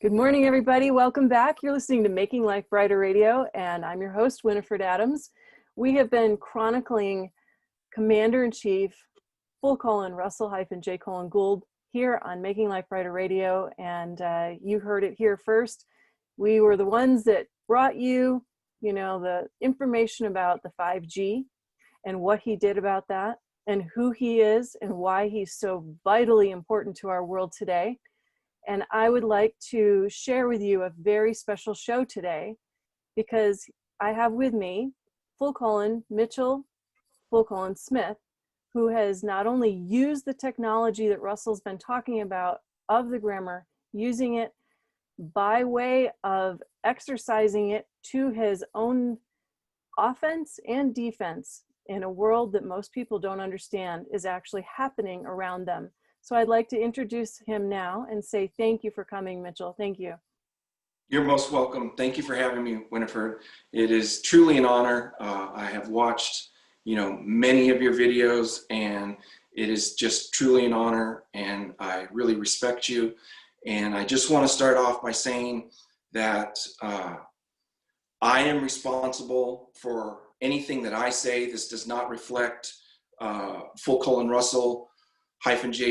Good morning, everybody. Welcome back. You're listening to Making Life Brighter Radio, and I'm your host, Winifred Adams. We have been chronicling Commander-in-Chief Russell-J. Gould here on Making Life Brighter Radio, and you heard it here first. We were the ones that brought you, the information about the 5G and what he did about that, and who he is, and why he's so vitally important to our world today. And I would like to share with you a very special show today because I have with me Mitchel Smith, who has not only used the technology that Russell's been talking about of the grammar, using it by way of exercising it to his own offense and defense in a world that most people don't understand is actually happening around them. So I'd like to introduce him now and say thank you for coming, Mitchel. Thank you. You're most welcome. Thank you for having me, Winifred. It is truly an honor. I have watched, many of your videos, and it is just truly an honor, and I really respect you. And I just want to start off by saying that I am responsible for anything that I say. This does not reflect Russell-J.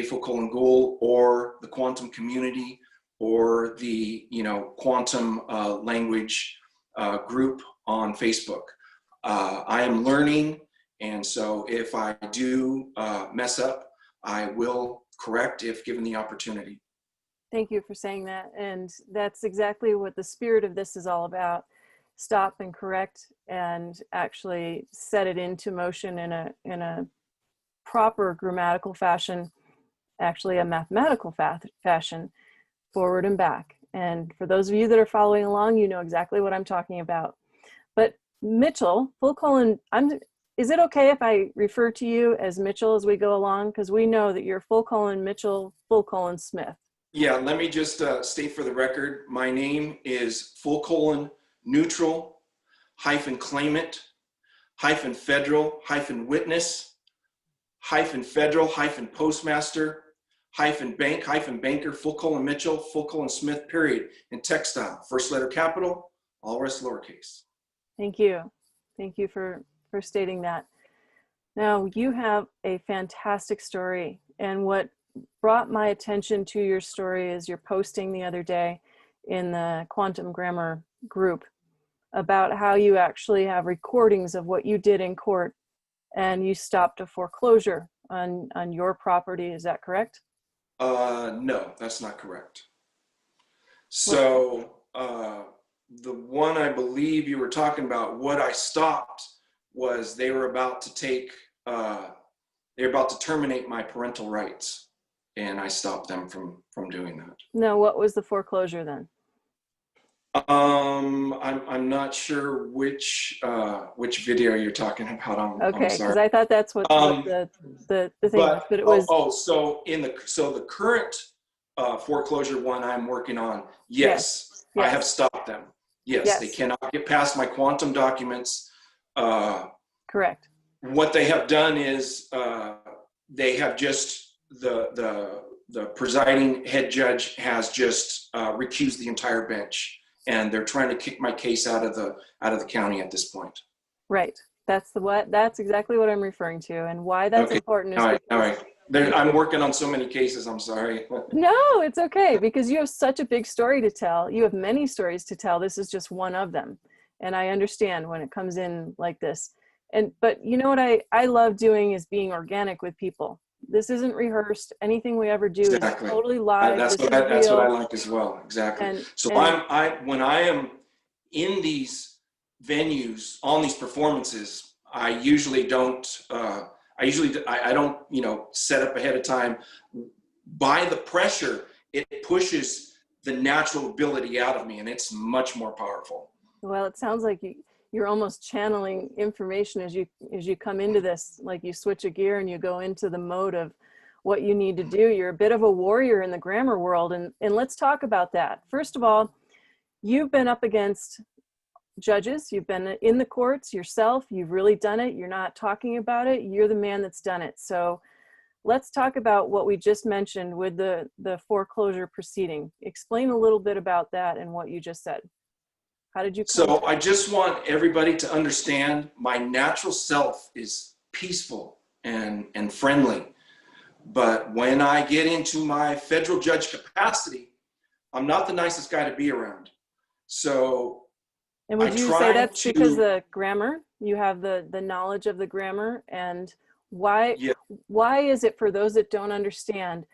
Gould or the quantum community or the quantum language group on Facebook. I am learning, and so if I do mess up, I will correct if given the opportunity. Thank you for saying that, and that's exactly what the spirit of this is all about. Stop and correct and actually set it into motion in a proper grammatical fashion, actually a mathematical fashion, forward and back. And for those of you that are following along, you know exactly what I'm talking about. But Mitchel, is it okay if I refer to you as Mitchel as we go along? Because we know that you're Mitchel Smith. Yeah, let me just state for the record, my name is neutral claimant federal witness federal postmaster bank banker Mitchel Smith period in textile, first letter capital, all rest lowercase. Thank you for stating that. Now you have a fantastic story, and what brought my attention to your story is your posting the other day in the quantum grammar group about how you actually have recordings of what you did in court, and you stopped a foreclosure on your property. Is that correct? No, that's not correct. So the one I believe you were talking about, what I stopped was they were about to terminate my parental rights, and I stopped them from doing that. No, what was the foreclosure then? I'm not sure which video you're talking about. I'm okay, sorry. Because I thought that's what the thing was, but it was. So the current foreclosure one I'm working on, yes. I have stopped them. Yes, they cannot get past my quantum documents. Correct. What they have done is they have just the presiding head judge has just recused the entire bench, and they're trying to kick my case out of the county at this point. Right. That's exactly what I'm referring to, and why that's important is all right. I'm working on so many cases. I'm sorry. No, it's okay, because you have such a big story to tell. You have many stories to tell. This is just one of them, and I understand when it comes in like this. But you know what I love doing is being organic with people. This isn't rehearsed. Anything we ever do is totally live. That's what I like as well. Exactly. When I am in these venues on these performances, I usually don't set up ahead of time. By the pressure, it pushes the natural ability out of me, and it's much more powerful. Well, it sounds like you're almost channeling information as you come into this, like you switch a gear and you go into the mode of what you need to do. You're a bit of a warrior in the grammar world, and let's talk about that. First of all, you've been up against judges, you've been in the courts yourself, you've really done it. You're not talking about it, you're the man that's done it. So let's talk about what we just mentioned with the foreclosure proceeding. Explain a little bit about that and what you just said. How did you come So to I just want everybody to understand my natural self is peaceful and friendly. But when I get into my federal judge capacity, I'm not the nicest guy to be around. So And I would you say try that's because to, the grammar, you have the knowledge of the grammar, and why yeah, why is it, for those that don't understand,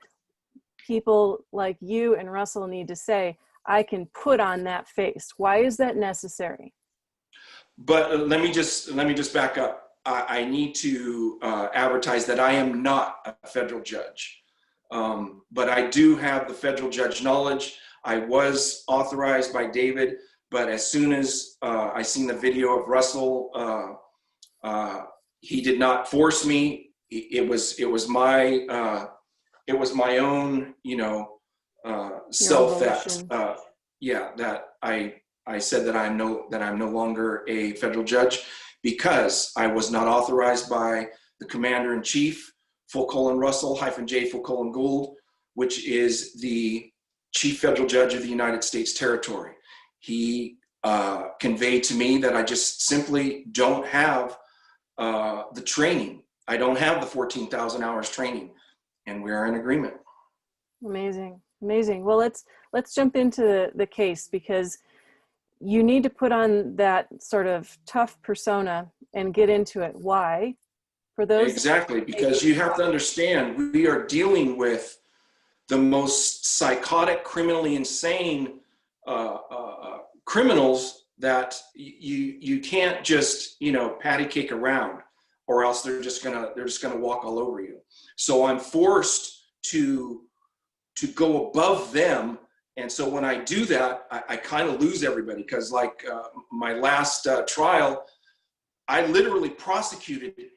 people like you and Russell need to say, I can put on that face? Why is that necessary? but let me just back up. I need to advertise that I am not a federal judge, but I do have the federal judge knowledge. I was authorized by David, but as soon as I seen the video of Russell, he did not force me. It was my own, Your own self that, volition. yeah, that I said that I'm no longer a federal judge because I was not authorized by the Commander in Chief, Russell -J Gould, which is the Chief Federal Judge of the United States Territory. He conveyed to me that I just simply don't have the training. I don't have the 14,000 hours training, and we are in agreement. Amazing, amazing. Well, let's jump into the case, because you need to put on that sort of tough persona and get into it. Why? For those that Exactly, because you have to understand, we are dealing with the most psychotic, criminally insane criminals that you can't just patty cake around, or else they're just gonna walk all over you. So I'm forced to go above them. And so when I do that, I kind of lose everybody, because like my last trial, I literally prosecuted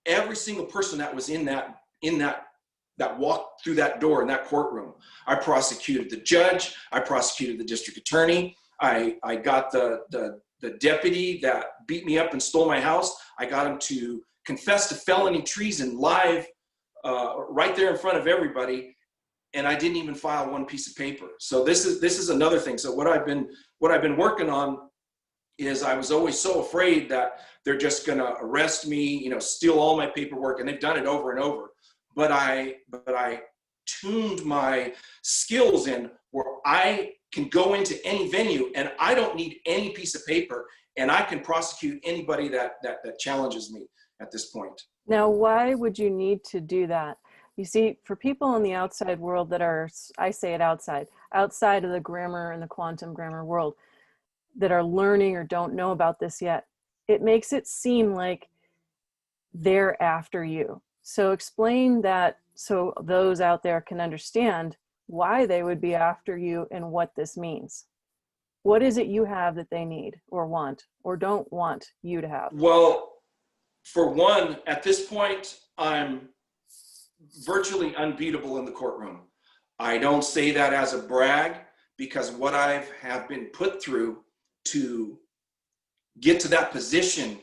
every single person that was in that walked through that door in that courtroom. I prosecuted the judge. I prosecuted the district attorney. I got the deputy that beat me up and stole my house. I got him to confess to felony treason live, right there in front of everybody. And I didn't even file one piece of paper. So this is another thing. So what I've been working on is, I was always so afraid that they're just gonna arrest me, steal all my paperwork, and they've done it over and over. But I tuned my skills in where I can go into any venue and I don't need any piece of paper, and I can prosecute anybody that challenges me at this point. Now, why would you need to do that? You see, for people in the outside world that are, I say it outside of the grammar and the quantum grammar world, that are learning or don't know about this yet, it makes it seem like they're after you. So explain that so those out there can understand why they would be after you and what this means. What is it you have that they need or want or don't want you to have? Well, for one, at this point, I'm virtually unbeatable in the courtroom. I don't say that as a brag, because what I have been put through to get to that position,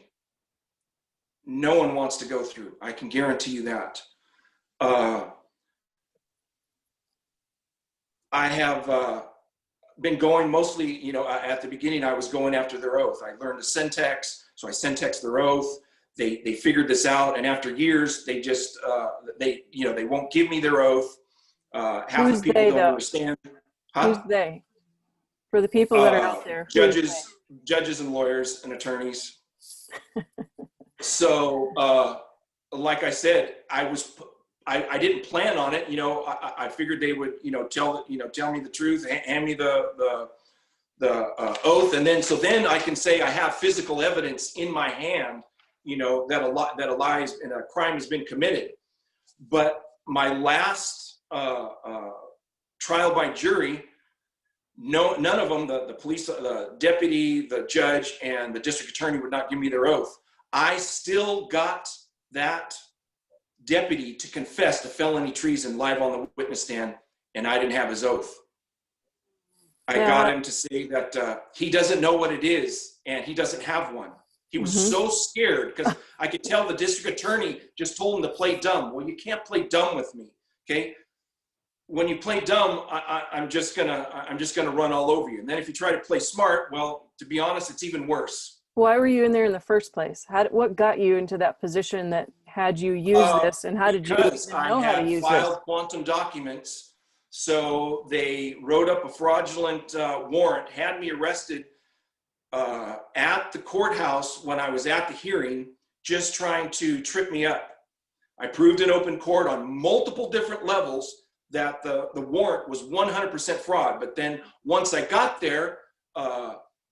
no one wants to go through. I can guarantee you that. I have been going mostly, at the beginning, I was going after their oath. I learned the syntax, so I syntaxed their oath. They figured this out, and after years, they just they won't give me their oath. Half Who's the people they, don't though? understand. Who's Huh? they? For the people that are out there, who's they? Judges and lawyers and attorneys. So, like I said, I didn't plan on it. I figured they would, tell me the truth, hand me the oath, and then I can say I have physical evidence in my hand, that a lie and a crime has been committed. But my last trial by jury, none of them, the police, the deputy, the judge, and the district attorney would not give me their oath. I still got that deputy to confess to felony treason live on the witness stand, and I didn't have his oath. I got him to say that he doesn't know what it is, and he doesn't have one. He was so scared because I could tell the district attorney just told him to play dumb. Well, you can't play dumb with me, okay? When you play dumb, I'm just gonna run all over you. And then if you try to play smart, well, to be honest, it's even worse. Why were you in there in the first place? What got you into that position that had you use this, and how did you Because even I know how to had use filed this? quantum documents, so they wrote up a fraudulent warrant, had me arrested at the courthouse when I was at the hearing, just trying to trip me up. I proved in open court on multiple different levels that the warrant was 100% fraud. But then once I got there,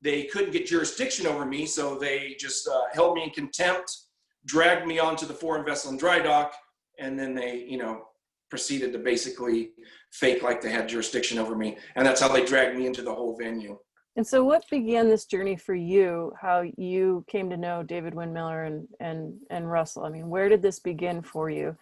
they couldn't get jurisdiction over me, so they just held me in contempt, dragged me onto the foreign vessel and dry dock, and then they, proceeded to basically fake like they had jurisdiction over me. And that's how they dragged me into the whole venue. And so what began this journey for you, how you came to know David Windmiller and Russell? I mean, where did this begin for you?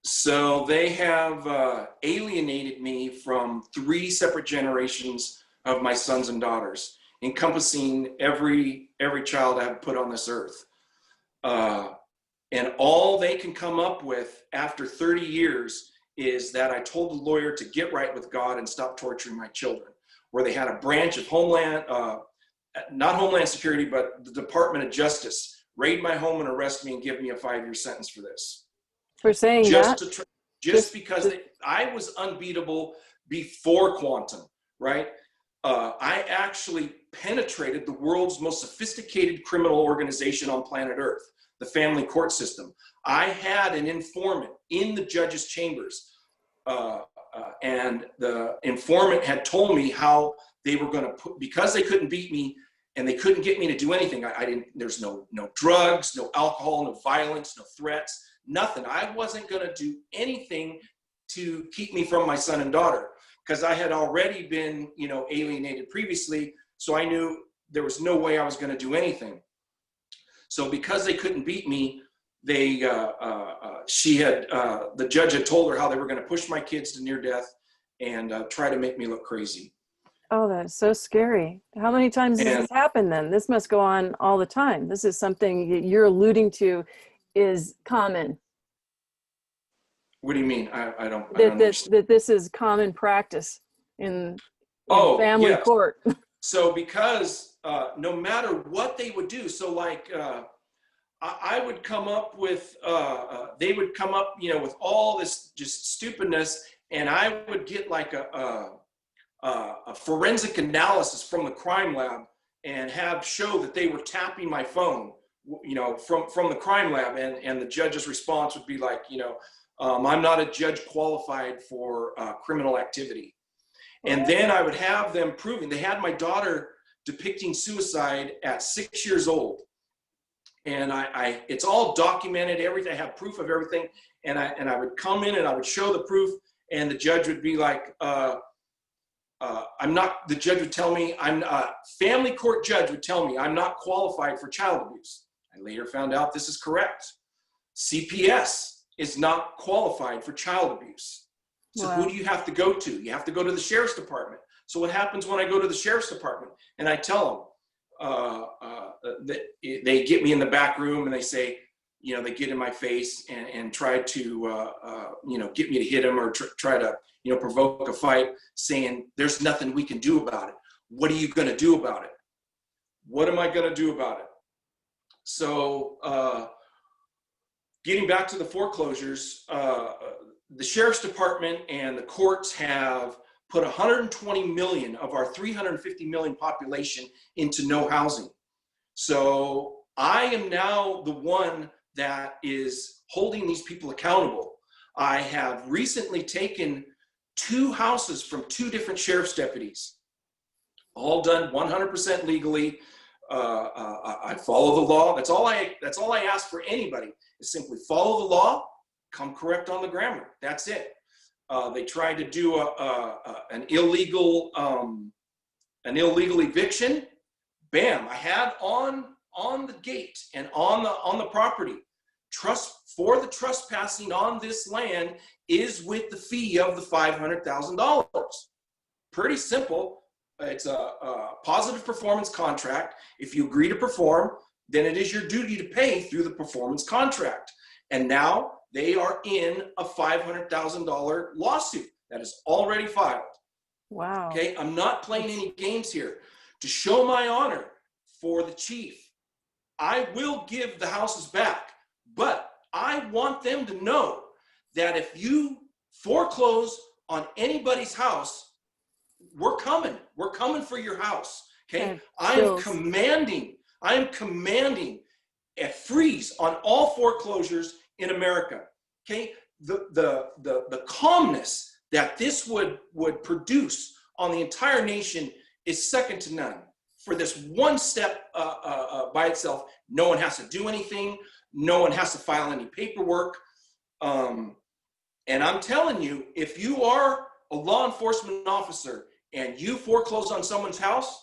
So they have alienated me from 3 separate generations of my sons and daughters, encompassing every child I have put on this earth. And all they can come up with after 30 years is that I told the lawyer to get right with God and stop torturing my children, where they had a branch of not Homeland Security, but the Department of Justice raid my home and arrest me and give me a 5-year sentence for this. For saying that? Just because I was unbeatable before quantum, right? I actually penetrated the world's most sophisticated criminal organization on planet Earth, the family court system. I had an informant in the judge's chambers, and the informant had told me how they were going to because they couldn't beat me and they couldn't get me to do anything. There's no drugs, no alcohol, no violence, no threats. Nothing. I wasn't going to do anything to keep me from my son and daughter because I had already been, alienated previously. So I knew there was no way I was going to do anything. So because they couldn't beat me, the judge had told her how they were going to push my kids to near death and try to make me look crazy. Oh, that's so scary. How many times does this happen then? This must go on all the time. This is something you're alluding to is common. What do you mean? I don't understand. That this is common practice in family court. So because no matter what they would do, so like I would come up with, they would come up, with all this just stupidness, and I would get like a forensic analysis from the crime lab and have show that they were tapping my phone, from the crime lab, and the judge's response would be like, I'm not a judge qualified for criminal activity. And then I would have them proving, they had my daughter depicting suicide at 6 years old. And it's all documented, everything, I have proof of everything. And I would come in and I would show the proof, and the judge would be like, the judge would tell me, family court judge would tell me I'm not qualified for child abuse. I later found out this is correct. CPS is not qualified for child abuse. So who do you have to go to? You have to go to the sheriff's department. So what happens when I go to the sheriff's department and I tell them, they get me in the back room and they say, they get in my face and try to, get me to hit them or try to, provoke a fight, saying there's nothing we can do about it. What are you going to do about it? What am I going to do about it? So getting back to the foreclosures, the sheriff's department and the courts have put 120 million of our 350 million population into no housing. So I am now the one that is holding these people accountable. I have recently taken 2 houses from 2 different sheriff's deputies, all done 100% legally. I follow the law. That's all I ask for anybody is simply follow the law, come correct on the grammar. That's it. They tried to do an illegal eviction. Bam! I had on the gate and on the property, the trespassing on this land is with the fee of the $500,000. Pretty simple. It's a positive performance contract. If you agree to perform, then it is your duty to pay through the performance contract. And now they are in a $500,000 lawsuit that is already filed. Wow. Okay, I'm not playing any games here. To show my honor for the chief, I will give the houses back, but I want them to know that if you foreclose on anybody's house, we're coming for your house. Okay, I am commanding a freeze on all foreclosures in America. Okay, the calmness that this would produce on the entire nation is second to none. For this one step by itself, no one has to do anything. No one has to file any paperwork. And I'm telling you, if you are a law enforcement officer and you foreclose on someone's house,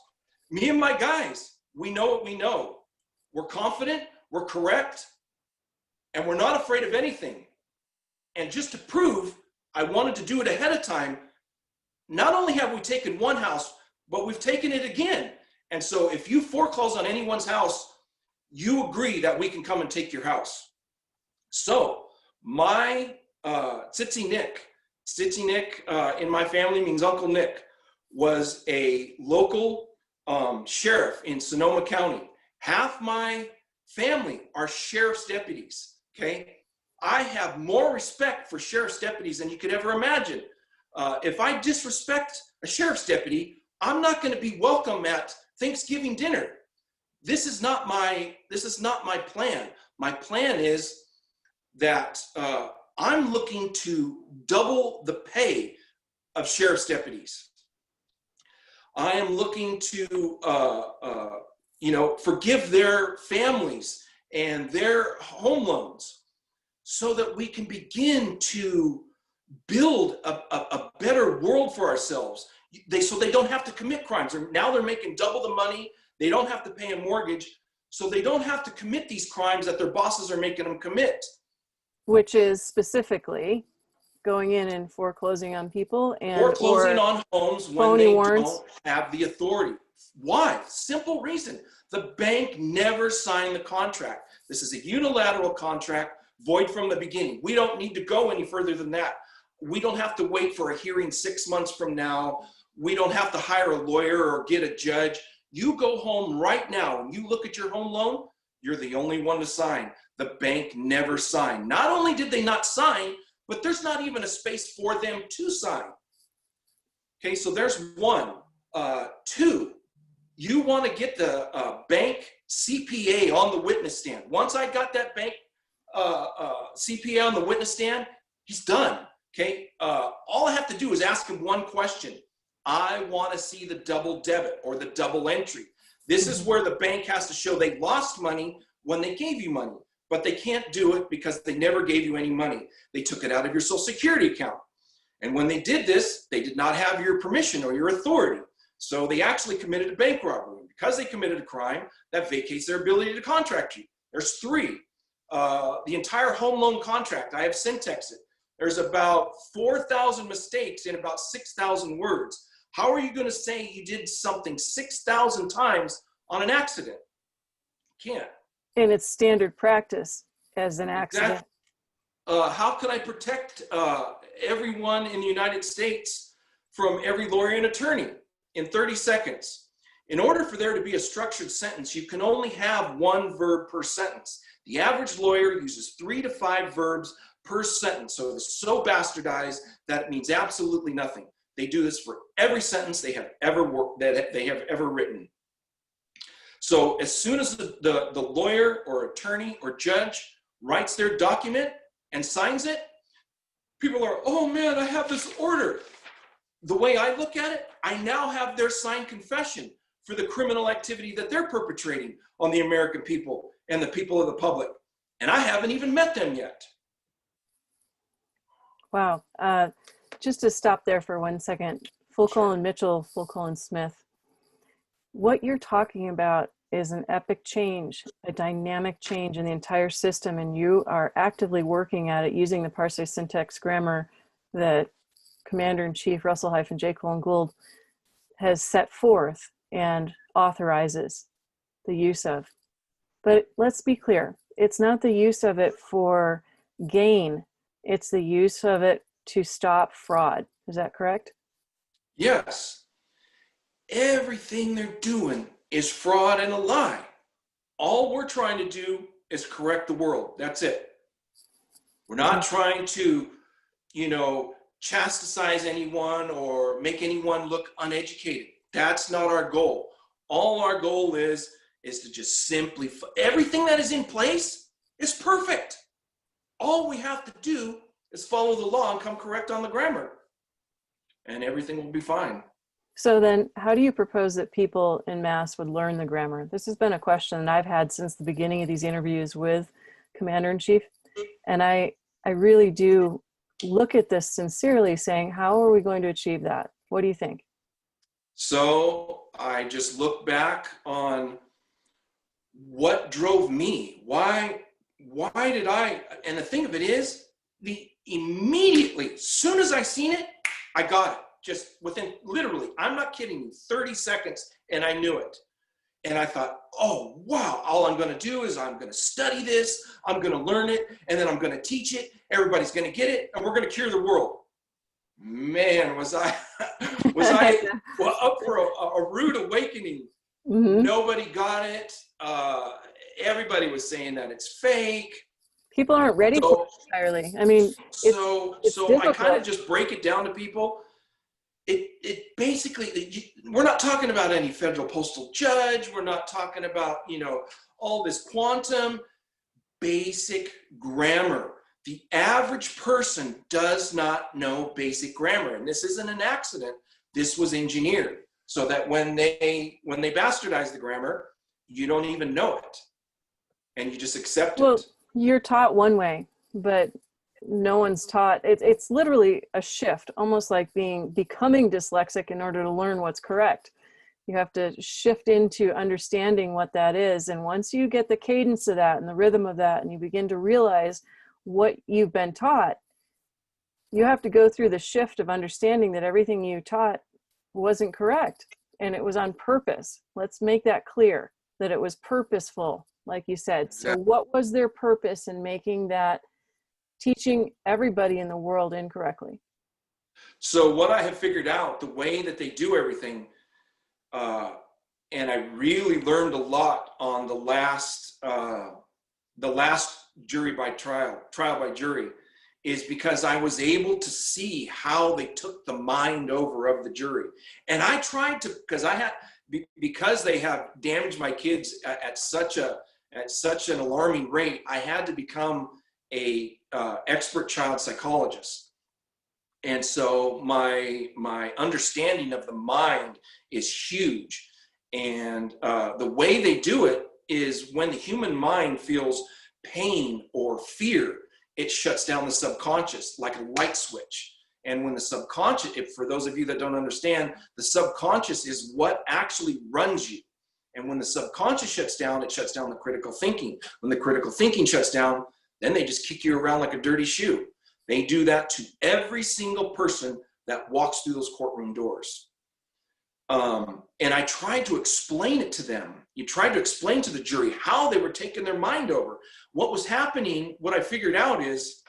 me and my guys, we know what we know. We're confident, we're correct, and we're not afraid of anything. And just to prove, I wanted to do it ahead of time. Not only have we taken one house, but we've taken it again. And so if you foreclose on anyone's house, you agree that we can come and take your house. So my Tsitsi Nick in my family means Uncle Nick, was a local sheriff in Sonoma County. Half my family are sheriff's deputies, okay? I have more respect for sheriff's deputies than you could ever imagine. If I disrespect a sheriff's deputy, I'm not going to be welcome at Thanksgiving dinner. This is not my plan. My plan is that I'm looking to double the pay of sheriff's deputies. I am looking to forgive their families and their home loans so that we can begin to build a better world for ourselves. So they don't have to commit crimes. Now they're making double the money. They don't have to pay a mortgage. So they don't have to commit these crimes that their bosses are making them commit. Which is specifically going in and foreclosing on people and foreclosing on homes when they don't have the authority. Why? Simple reason. The bank never signed the contract. This is a unilateral contract, void from the beginning. We don't need to go any further than that. We don't have to wait for a hearing 6 months from now. We don't have to hire a lawyer or get a judge. You go home right now and you look at your home loan, you're the only one to sign. The bank never signed. Not only did they not sign, but there's not even a space for them to sign. Okay, so there's one. Two, you want to get the bank CPA on the witness stand. Once I got that bank CPA on the witness stand, he's done. Okay, all I have to do is ask him one question. I want to see the double debit or the double entry. This is where the bank has to show they lost money when they gave you money, but they can't do it because they never gave you any money. They took it out of your Social Security account. And when they did this, they did not have your permission or your authority. So they actually committed a bank robbery. And because they committed a crime, that vacates their ability to contract you. There's three. The entire home loan contract, I have syntexed it. There's about 4,000 mistakes in about 6,000 words. How are you going to say you did something 6,000 times on an accident? You can't. And it's standard practice as an accident. Exactly. How can I protect everyone in the United States from every lawyer and attorney in 30 seconds? In order for there to be a structured sentence, you can only have one verb per sentence. The average lawyer uses 3 to 5 verbs per sentence. So it's so bastardized that it means absolutely nothing. They do this for every sentence they have ever written. So as soon as the lawyer or attorney or judge writes their document and signs it, people are, oh man, I have this order. The way I look at it, I now have their signed confession for the criminal activity that they're perpetrating on the American people and the people of the public. And I haven't even met them yet. Wow. Just to stop there for 1 second, Mitchell, Smith, what you're talking about is an epic change, a dynamic change in the entire system, and you are actively working at it using the parsec syntax grammar that Commander-in-Chief Russell-J. Gould has set forth and authorizes the use of. But let's be clear. It's not the use of it for gain. It's the use of it to stop fraud. Is that correct? Yes. Everything they're doing is fraud and a lie. All we're trying to do is correct the world. That's it. We're not trying to, chastise anyone or make anyone look uneducated. That's not our goal. All our goal is to just simply, everything that is in place is perfect. All we have to do is follow the law and come correct on the grammar, and everything will be fine. So then how do you propose that people en masse would learn the grammar? This has been a question that I've had since the beginning of these interviews with Commander-in-Chief. And I really do look at this sincerely saying, how are we going to achieve that? What do you think? So I just look back on what drove me. Why did I, and the thing of it is, immediately, as soon as I seen it, I got it. Just within, literally, I'm not kidding you, 30 seconds, and I knew it. And I thought, oh, wow, all I'm going to do is I'm going to study this, I'm going to learn it, and then I'm going to teach it. Everybody's going to get it, and we're going to cure the world. Man, was I up for a rude awakening. Mm-hmm. Nobody got it. Everybody was saying that it's fake. People aren't ready for it entirely. I mean, so I kind of just break it down to people. It basically, we're not talking about any federal postal judge. We're not talking about, all this quantum, basic grammar. The average person does not know basic grammar. And this isn't an accident. This was engineered so that when they bastardize the grammar, you don't even know it. And you just accept it. Well, you're taught one way, but no one's taught. It's literally a shift, almost like becoming dyslexic in order to learn what's correct. You have to shift into understanding what that is. And once you get the cadence of that and the rhythm of that, and you begin to realize what you've been taught, you have to go through the shift of understanding that everything you taught wasn't correct and it was on purpose. Let's make that clear, that it was purposeful, like you said. So what was their purpose in making that teaching everybody in the world incorrectly? So what I have figured out, the way that they do everything, and I really learned a lot on the last trial by jury, is because I was able to see how they took the mind over of the jury. And I tried to, because they have damaged my kids at such an alarming rate, I had to become a expert child psychologist. And so my understanding of the mind is huge. And the way they do it is when the human mind feels pain or fear, it shuts down the subconscious like a light switch. And when the subconscious, for those of you that don't understand, the subconscious is what actually runs you. And when the subconscious shuts down, it shuts down the critical thinking. When the critical thinking shuts down, then they just kick you around like a dirty shoe. They do that to every single person that walks through those courtroom doors. And I tried to explain it to them. You tried to explain to the jury how they were taking their mind over. What was happening, what I figured out is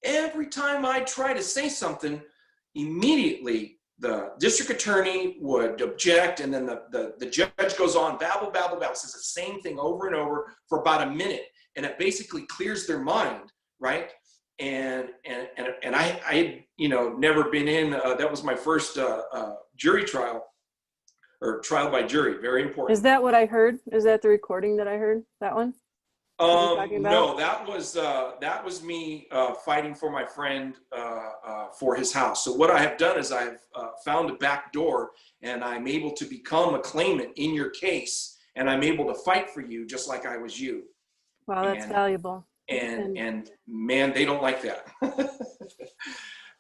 every time I try to say something, immediately the district attorney would object, and then the judge goes on, babble, babble, babble, says the same thing over and over for about a minute, and it basically clears their mind, right? And I had, never been in, that was my first jury trial, or trial by jury, very important. Is that what I heard? Is that the recording that I heard, that one? No, that was me fighting for my friend for his house. So what I have done is I've found a back door, and I'm able to become a claimant in your case, and I'm able to fight for you just like I was you. Wow, that's valuable. And man, they don't like that.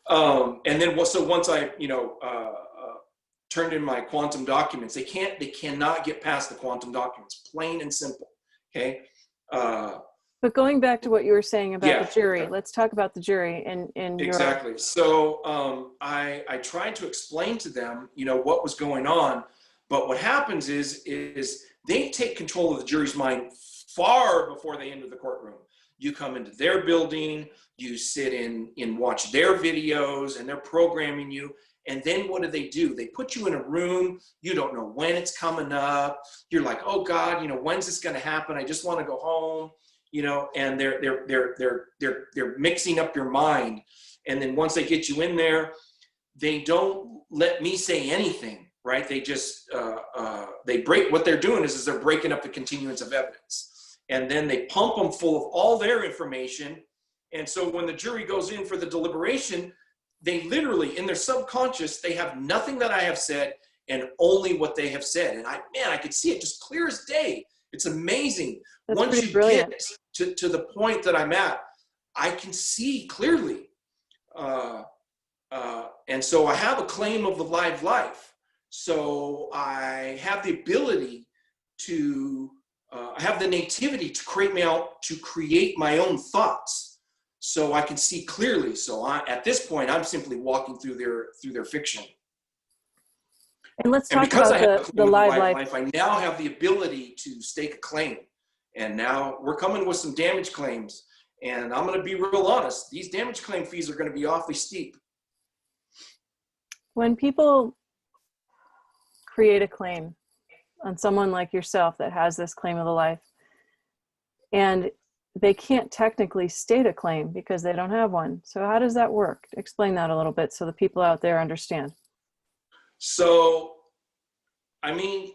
And then so once I turned in my quantum documents, they cannot get past the quantum documents, plain and simple. Okay. But going back to what you were saying about the jury, let's talk about the jury and exactly. So I tried to explain to them, what was going on, but what happens is They take control of the jury's mind far before they enter the courtroom. You come into their building, you sit in watch their videos, and they're programming you. And then what do? They put you in a room. You don't know when it's coming up. You're like, oh God, you know, when's this going to happen? I just want to go home, you know. And they're mixing up your mind. And then once they get you in there, they don't let me say anything, right? They just they break. What they're doing is they're breaking up the continuance of evidence. And then they pump them full of all their information. And so when the jury goes in for the deliberation, they literally, in their subconscious, they have nothing that I have said and only what they have said. And I could see it just clear as day. It's amazing. That's Once pretty you brilliant. get to the point that I'm at, I can see clearly. And so I have a claim of the live life. So I have the ability to I have the nativity to create my own thoughts, so I can see clearly. So at this point, I'm simply walking through their fiction. And let's And talk because I about have the live life. I now have the ability to stake a claim. And now we're coming with some damage claims. And I'm going to be real honest. These damage claim fees are going to be awfully steep. When people create a claim on someone like yourself that has this claim of the life, and they can't technically state a claim because they don't have one. So how does that work? Explain that a little bit so the people out there understand. So, I mean,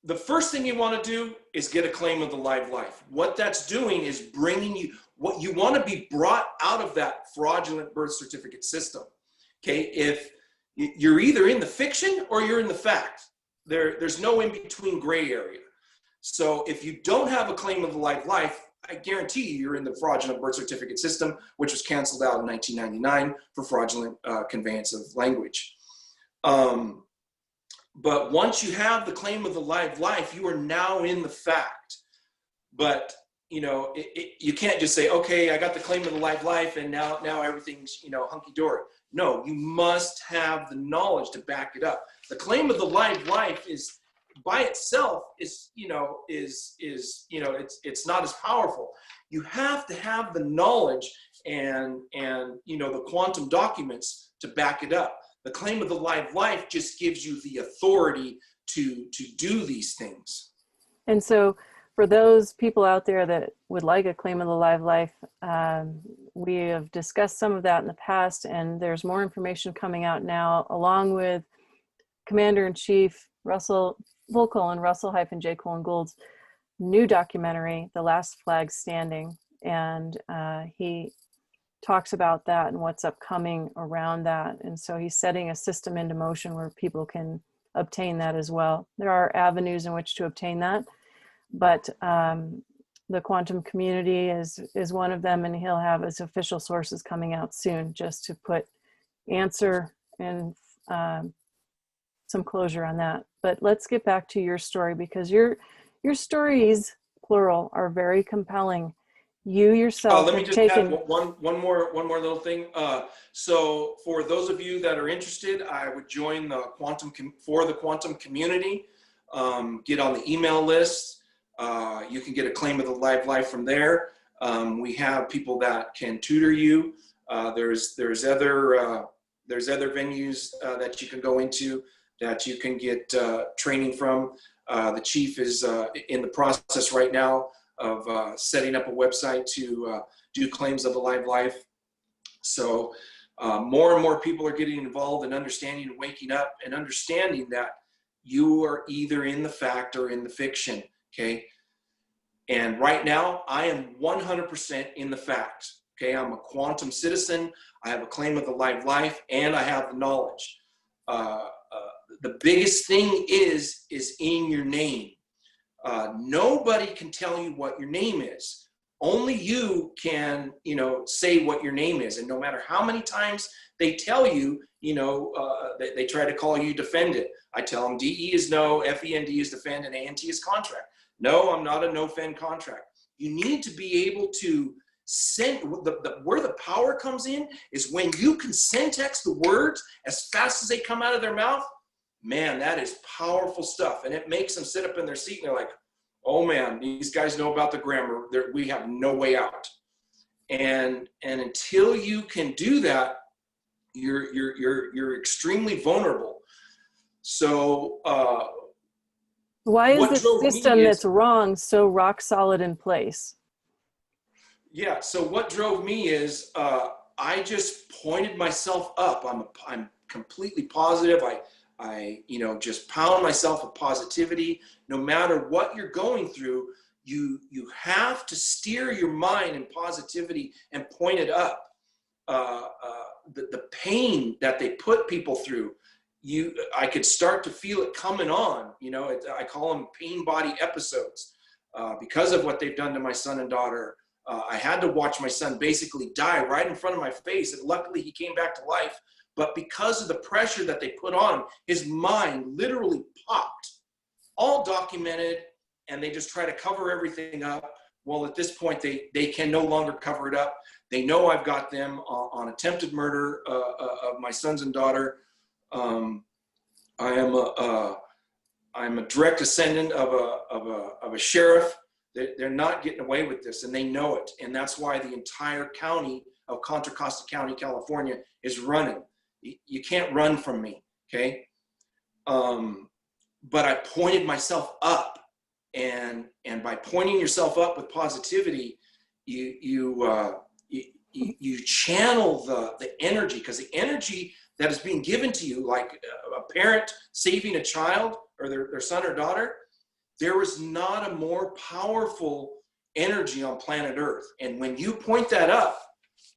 the first thing you want to do is get a claim of the live life. What that's doing is bringing you, what you want to be brought out of that fraudulent birth certificate system. Okay, if you're either in the fiction or you're in the fact. There's no in between gray area. So if you don't have a claim of the live life, I guarantee you're in the fraudulent birth certificate system, which was canceled out in 1999 for fraudulent conveyance of language. But once you have the claim of the live life, you are now in the fact. But you know, you can't just say, okay, I got the claim of the live life, and now everything's, you know, hunky dory. No, you must have the knowledge to back it up. The claim of the live life is, by itself, it's not as powerful. You have to have the knowledge and you know, the quantum documents to back it up. The claim of the live life just gives you the authority to do these things. And so for those people out there that would like a claim of the live life, we have discussed some of that in the past, and there's more information coming out now, along with Commander-in-Chief Russell J. Gould's new documentary, The Last Flag Standing. And he talks about that and what's upcoming around that. And so he's setting a system into motion where people can obtain that as well. There are avenues in which to obtain that, but the quantum community is one of them, and he'll have his official sources coming out soon just to put answer and some closure on that. But let's get back to your story, because your stories, plural, are very compelling. You yourself let me have just taken add one more little thing. So for those of you that are interested, I would join the quantum community. Get on the email list. You can get a claim of the live life from there. We have people that can tutor you. There's other venues that you can go into that you can get training from. The chief is in the process right now of setting up a website to do claims of the live life. So more and more people are getting involved in understanding and waking up and understanding that you are either in the fact or in the fiction, okay? And right now, I am 100% in the fact, okay? I'm a quantum citizen, I have a claim of the live life, and I have the knowledge. The biggest thing is in your name. Nobody can tell you what your name is. Only you can, you know, say what your name is. And no matter how many times they tell you, you know, they try to call you defend it. I tell them DE is no, FEND is defend, and ANT is contract. No, I'm not a no-fend contract. You need to be able to send, where the power comes in is when you can syntax the words as fast as they come out of their mouth. man, that is powerful stuff. And it makes them sit up in their seat and they're like, oh man, these guys know about the grammar. We have no way out. And until you can do that, you're extremely vulnerable. So why is what this drove me system is, that's wrong so rock solid in place? yeah. So what drove me is I just pointed myself up. I'm completely positive. I just pound myself with positivity. No matter what you're going through, you have to steer your mind in positivity and point it up. The pain that they put people through, I could start to feel it coming on. I call them pain body episodes because of what they've done to my son and daughter. I had to watch my son basically die right in front of my face, and luckily he came back to life. But because of the pressure that they put on him, his mind literally popped, all documented, and they just try to cover everything up. Well, at this point, they can no longer cover it up. They know I've got them on attempted murder of my sons and daughter. I'm a direct descendant of a sheriff. They're not getting away with this, and they know it. And that's why the entire county of Contra Costa County, California, is running. You can't run from me, okay? But I pointed myself up, and by pointing yourself up with positivity, you channel the energy, because the energy that is being given to you, like a parent saving a child or their son or daughter, there is not a more powerful energy on planet Earth. And when you point that up,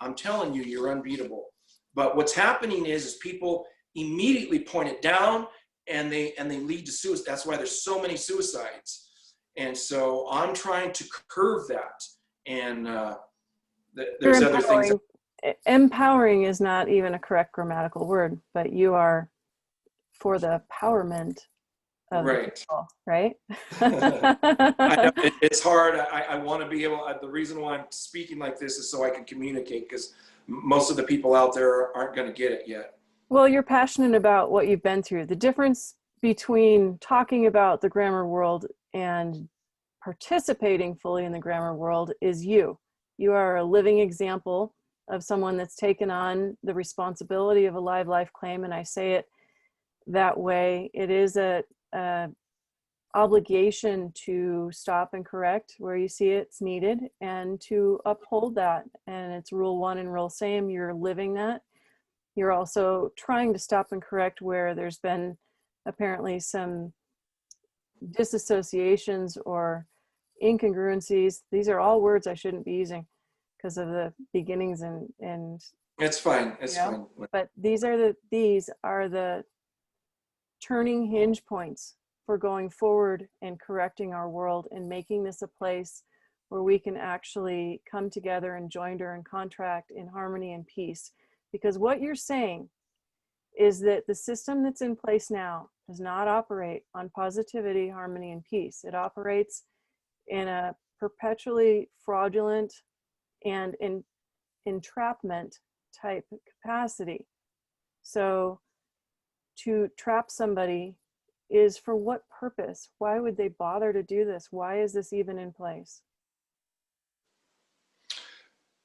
I'm telling you, you're unbeatable. But what's happening is people immediately point it down, and they lead to suicide. That's why there's so many suicides. And so I'm trying to curve that. And there's other things. Empowering is not even a correct grammatical word, but you are for the empowerment of right. people, right? I know, it's hard. I want to be able, the reason why I'm speaking like this is so I can communicate, because most of the people out there aren't going to get it yet. Well, you're passionate about what you've been through. The difference between talking about the grammar world and participating fully in the grammar world is you. You are a living example of someone that's taken on the responsibility of a live life claim, and I say it that way. It is a obligation to stop and correct where you see it's needed, and to uphold that. And it's rule one and rule same. You're living that. You're also trying to stop and correct where there's been apparently some disassociations or incongruencies. These are all words I shouldn't be using because of the beginnings and it's fine. It's fine. But these are the turning hinge points for going forward and correcting our world and making this a place where we can actually come together and joinder and contract in harmony and peace. Because what you're saying is that the system that's in place now does not operate on positivity, harmony, and peace. It operates in a perpetually fraudulent and entrapment type capacity. So to trap somebody is for what purpose? Why would they bother to do this? Why is this even in place?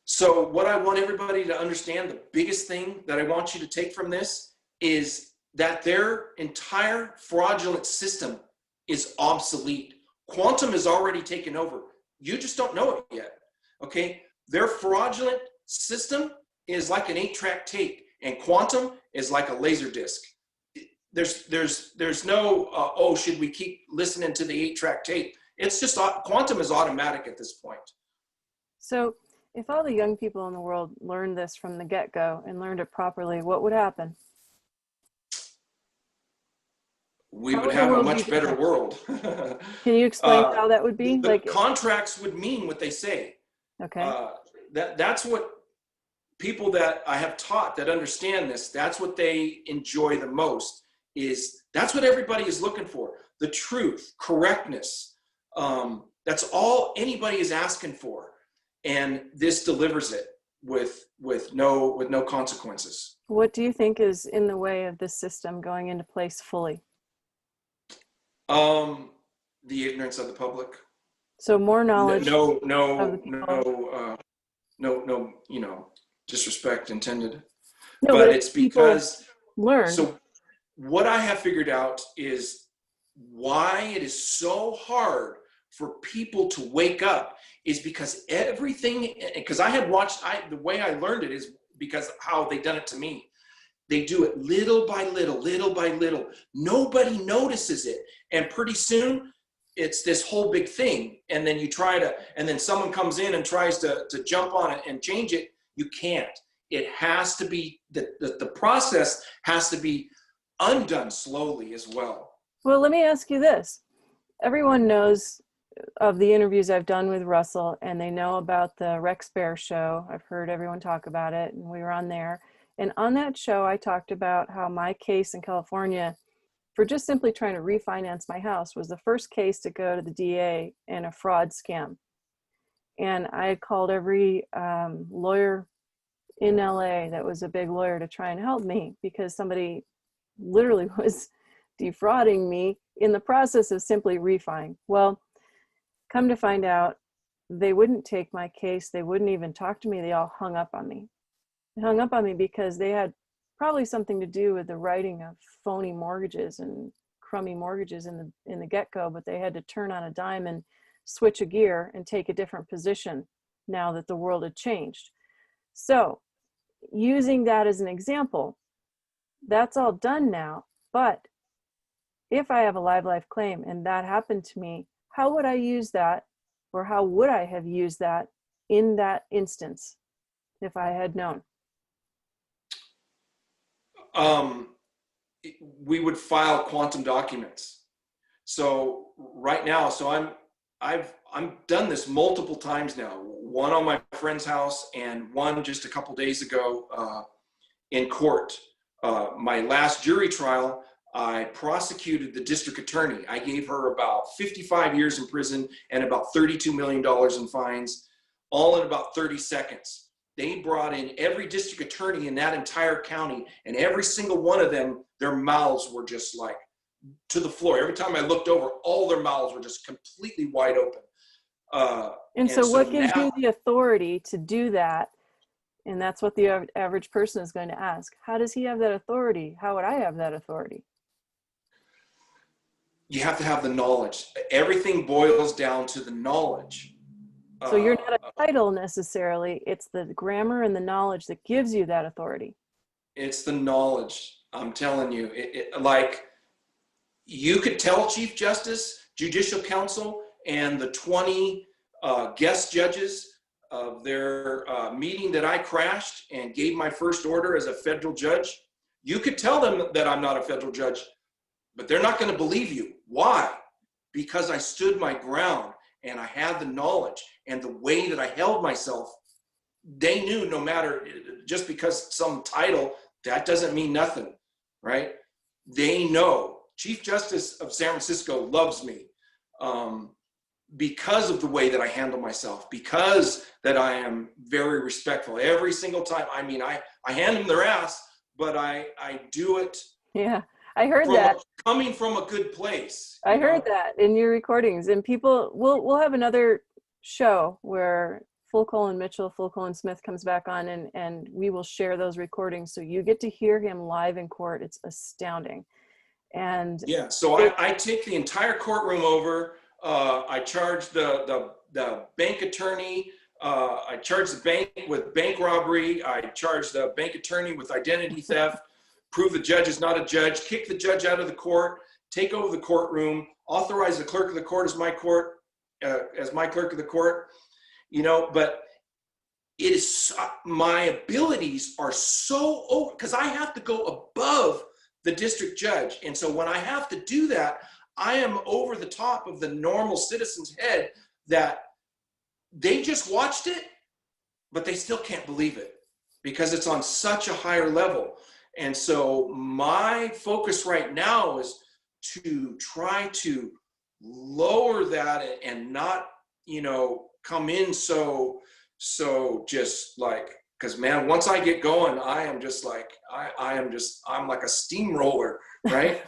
So what I want everybody to understand, the biggest thing that I want you to take from this is that their entire fraudulent system is obsolete. Quantum is already taken over. You just don't know it yet, okay? Their fraudulent system is like an 8-track tape, and quantum is like a laser disc. There's no, oh, should we keep listening to the 8-track tape? It's just, quantum is automatic at this point. So if all the young people in the world learned this from the get-go and learned it properly, what would happen? We would have a much better world. Can you explain how that would be? The contracts would mean what they say. Okay. That's what people that I have taught that understand this, that's what they enjoy the most, is that's what everybody is looking for. The truth, correctness. That's all anybody is asking for. And this delivers it with no consequences. What do you think is in the way of this system going into place fully? The ignorance of the public. So more knowledge No, of the no, people. no, no, disrespect intended. No, but But if it's people because, learned. so what I have figured out is why it is so hard for people to wake up is because everything, because I had watched, the way I learned it is because how they done it to me. They do it little by little, little by little. Nobody notices it. And pretty soon it's this whole big thing. And then you try to, and then someone comes in and tries to jump on it and change it. You can't. It has to be, the process has to be undone slowly as well. Well, let me ask you this. Everyone knows of the interviews I've done with Russell, and they know about the Rex Bear show. I've heard everyone talk about it, and we were on there. And on that show, I talked about how my case in California for just simply trying to refinance my house was the first case to go to the DA in a fraud scam. And I had called every lawyer in LA that was a big lawyer to try and help me because somebody literally was defrauding me in the process of simply refining. Well, come to find out, they wouldn't take my case. They wouldn't even talk to me. They all hung up on me. They hung up on me because they had probably something to do with the writing of phony mortgages and crummy mortgages in the get-go, but they had to turn on a dime and switch a gear and take a different position now that the world had changed. So using that as an example, that's all done now. But if I have a live claim and that happened to me, how would I use that, or how would I have used that in that instance if I had known? We would file quantum documents. So right now, I've done this multiple times now. One on my friend's house and one just a couple days ago in court. My last jury trial, I prosecuted the district attorney. I gave her about 55 years in prison and about $32 million in fines, all in about 30 seconds. They brought in every district attorney in that entire county, and every single one of them, their mouths were just like to the floor. Every time I looked over, all their mouths were just completely wide open. And so what gives you the authority to do that? And that's what the average person is going to ask. How does he have that authority? How would I have that authority? You have to have the knowledge. Everything boils down to the knowledge. So you're not a title necessarily. It's the grammar and the knowledge that gives you that authority. It's the knowledge. I'm telling you, like you could tell Chief Justice, Judicial Council, and the 20 guest judges of their meeting that I crashed and gave my first order as a federal judge. You could tell them that I'm not a federal judge, but they're not going to believe you. Why? Because I stood my ground and I had the knowledge and the way that I held myself. They knew no matter, just because some title, that doesn't mean nothing, right? They know. Chief Justice of San Francisco loves me because of the way that I handle myself, because that I am very respectful every single time. I mean, I hand them their ass, but I do it. Yeah, I heard that. Coming from a good place. I heard that in your recordings, and people, we'll have another show where Mitchel, Smith comes back on, and we will share those recordings. So you get to hear him live in court. It's astounding. And yeah, so I take the entire courtroom over. I charge the bank attorney. I charge the bank with bank robbery. I charge the bank attorney with identity theft. Prove the judge is not a judge. Kick the judge out of the court. Take over the courtroom. Authorize the clerk of the court as my clerk of the court. You know, but it is my abilities are so over because I have to go above the district judge, and so when I have to do that, I am over the top of the normal citizen's head that they just watched it, but they still can't believe it because it's on such a higher level. And so my focus right now is to try to lower that and not, come in so just like Because man, once I get going, I am just like, I'm like a steamroller, right?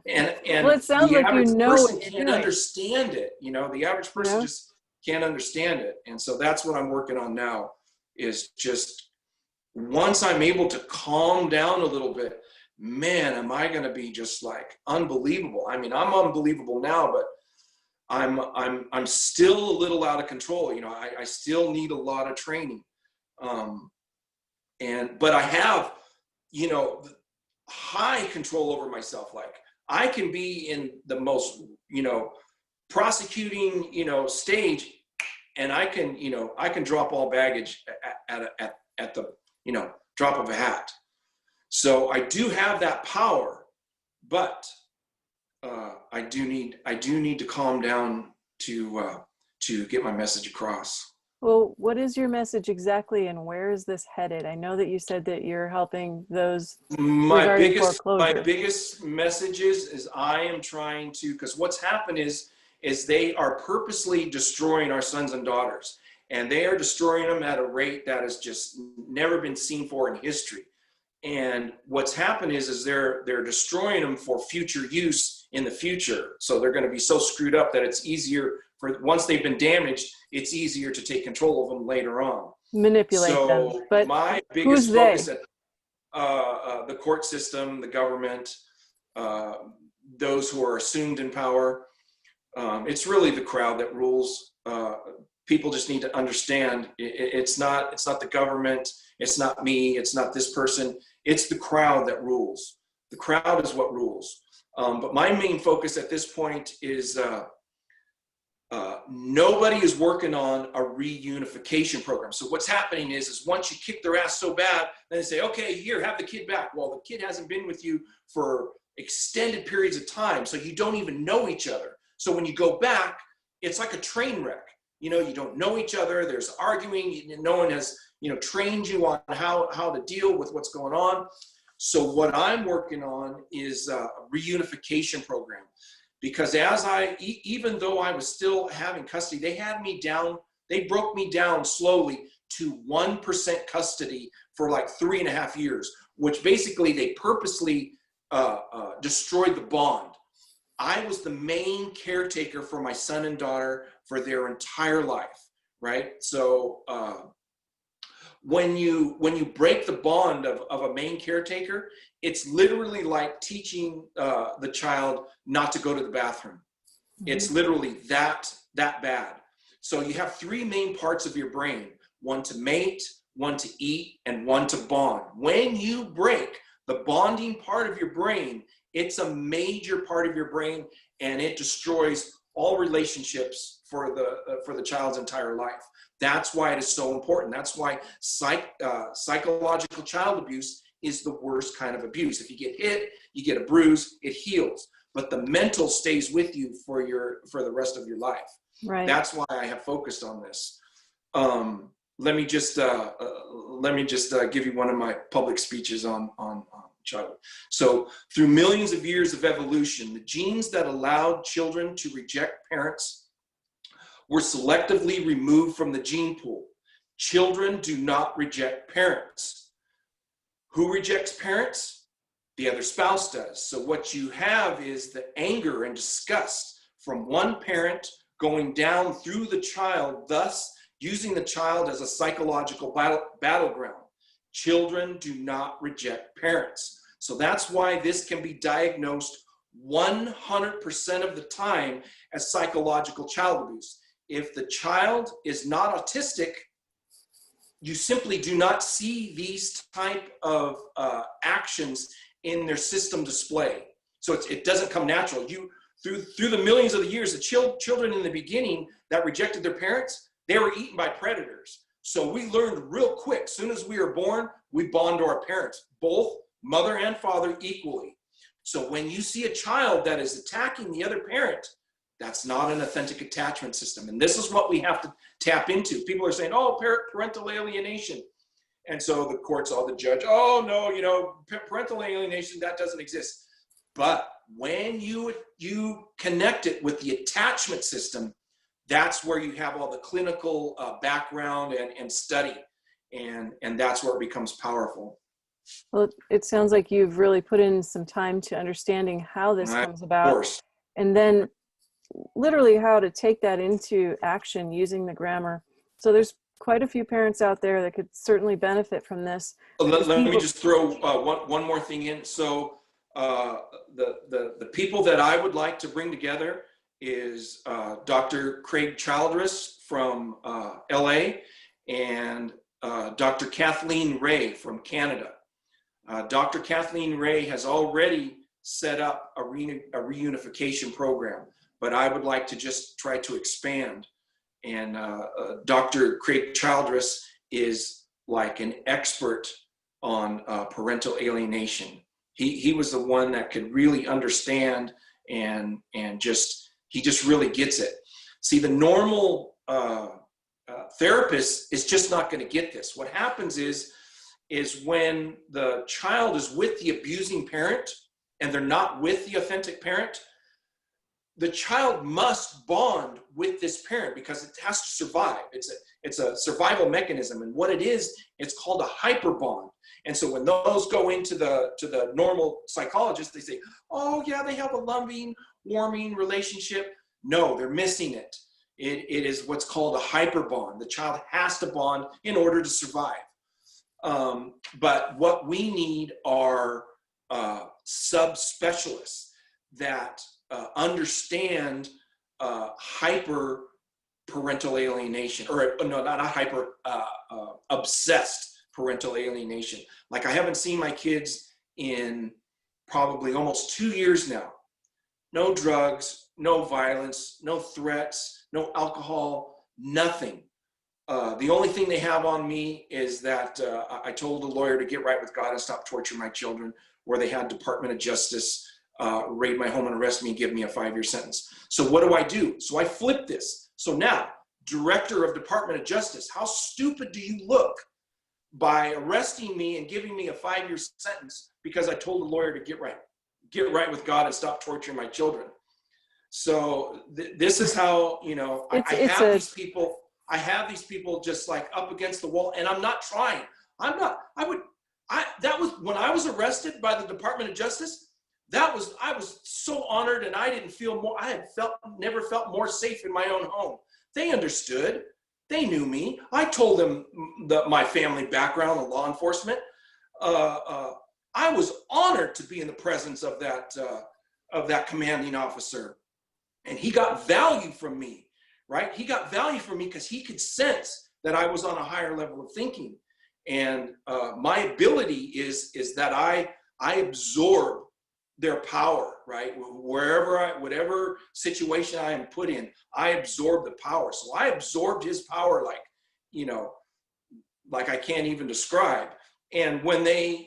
And Well, it sounds the like you average know person what you're can't doing, understand it. You know, the average you person know? just can't understand it. And so that's what I'm working on now, is just once I'm able to calm down a little bit, man, am I going to be just like unbelievable. I mean, I'm unbelievable now, but I'm still a little out of control. You know, I still need a lot of training. But I have, you know, high control over myself. Like I can be in the most, you know, prosecuting, you know, stage, and I can drop all baggage at the, you know, drop of a hat. So I do have that power, but I do need to calm down to get my message across. Well, what is your message exactly, and where is this headed? I know that you said that you're helping those regarding My foreclosure. biggest message is I am trying to, because what's happened is they are purposely destroying our sons and daughters, and they are destroying them at a rate that has just never been seen for in history. And what's happened is they're destroying them for future use in the future. So they're going to be so screwed up that it's easier for, once they've been damaged, it's easier to take control of them later on. Manipulate them. So But my who's biggest they? focus at the court system, the government, those who are assumed in power, it's really the crowd that rules. People just need to understand it's not the government, it's not me, it's not this person, it's the crowd that rules. The crowd is what rules. But my main focus at this point is nobody is working on a reunification program. So what's happening is once you kick their ass so bad, then they say, okay, here, have the kid back. Well, the kid hasn't been with you for extended periods of time, so you don't even know each other. So when you go back, it's like a train wreck. You know, you don't know each other, there's arguing, no one has, you know, trained you on how to deal with what's going on. So what I'm working on is a reunification program. Because even though I was still having custody, they had me down, they broke me down slowly to 1% custody for like 3.5 years, which basically they purposely destroyed the bond. I was the main caretaker for my son and daughter for their entire life, right? So when you break the bond of a main caretaker, it's literally like teaching the child not to go to the bathroom. Mm-hmm. It's literally that bad. So you have 3 main parts of your brain: one to mate, one to eat, and one to bond. When you break the bonding part of your brain, it's a major part of your brain, and it destroys all relationships for the child's entire life. That's why it is so important. That's why psychological child abuse is the worst kind of abuse. If you get hit, you get a bruise, it heals. But the mental stays with you for the rest of your life. Right. That's why I have focused on this. Let me just give you one of my public speeches on child. So through millions of years of evolution, the genes that allowed children to reject parents were selectively removed from the gene pool. Children do not reject parents. Who rejects parents? The other spouse does. So what you have is the anger and disgust from one parent going down through the child, thus using the child as a psychological battleground. Children do not reject parents. So that's why this can be diagnosed 100% of the time as psychological child abuse. If the child is not autistic, you simply do not see these type of actions in their system display. So it doesn't come natural. Through the millions of the years, the children in the beginning that rejected their parents, they were eaten by predators. So we learned real quick, as soon as we were born, we bond to our parents, both mother and father equally. So when you see a child that is attacking the other parent, that's not an authentic attachment system. And this is what we have to tap into. People are saying, oh, parental alienation. And so the courts, the judge, oh, no, parental alienation, that doesn't exist. But when you connect it with the attachment system, that's where you have all the clinical background and study. and that's where it becomes powerful. Well, it sounds like you've really put in some time to understanding how this comes Of about, course. and then literally how to take that into action using the grammar. So there's quite a few parents out there that could certainly benefit from this. Let me just throw one more thing in. So the people that I would like to bring together is Dr. Craig Childress from LA and Dr. Kathleen Ray from Canada. Dr. Kathleen Ray has already set up a reunification program, but I would like to just try to expand. And Dr. Craig Childress is like an expert on parental alienation. He was the one that could really understand and he just really gets it. See, the normal therapist is just not going to get this. What happens is when the child is with the abusing parent and they're not with the authentic parent, the child must bond with this parent because it has to survive. It's a survival mechanism, and what it is, it's called a hyperbond. And so when those go into the normal psychologist, they say, oh yeah, they have a loving, warming relationship. No, they're missing it. It is what's called a hyperbond. The child has to bond in order to survive. But what we need are subspecialists that understand hyper parental alienation, or no, not hyper, obsessed parental alienation. Like, I haven't seen my kids in probably almost 2 years now. No drugs, no violence, no threats, no alcohol, nothing. The only thing they have on me is that I told the lawyer to get right with God and stop torturing my children, where they had Department of Justice raid my home and arrest me and give me a 5-year sentence. So what do? So I flip this. So now, Director of Department of Justice, how stupid do you look by arresting me and giving me a 5-year sentence because I told the lawyer to get right with God and stop torturing my children? So this is how, you know, I have these people just like up against the wall, and I'm not trying. That was when I was arrested by the Department of Justice. I was so honored, and I didn't feel more, never felt more safe in my own home. They understood. They knew me. I told them my family background in law enforcement. I was honored to be in the presence of that commanding officer. And he got value from me, right? He got value from me because he could sense that I was on a higher level of thinking. And my ability is that I absorb their power, right? Whatever situation I am put in, I absorb the power. So I absorbed his power like I can't even describe. And when they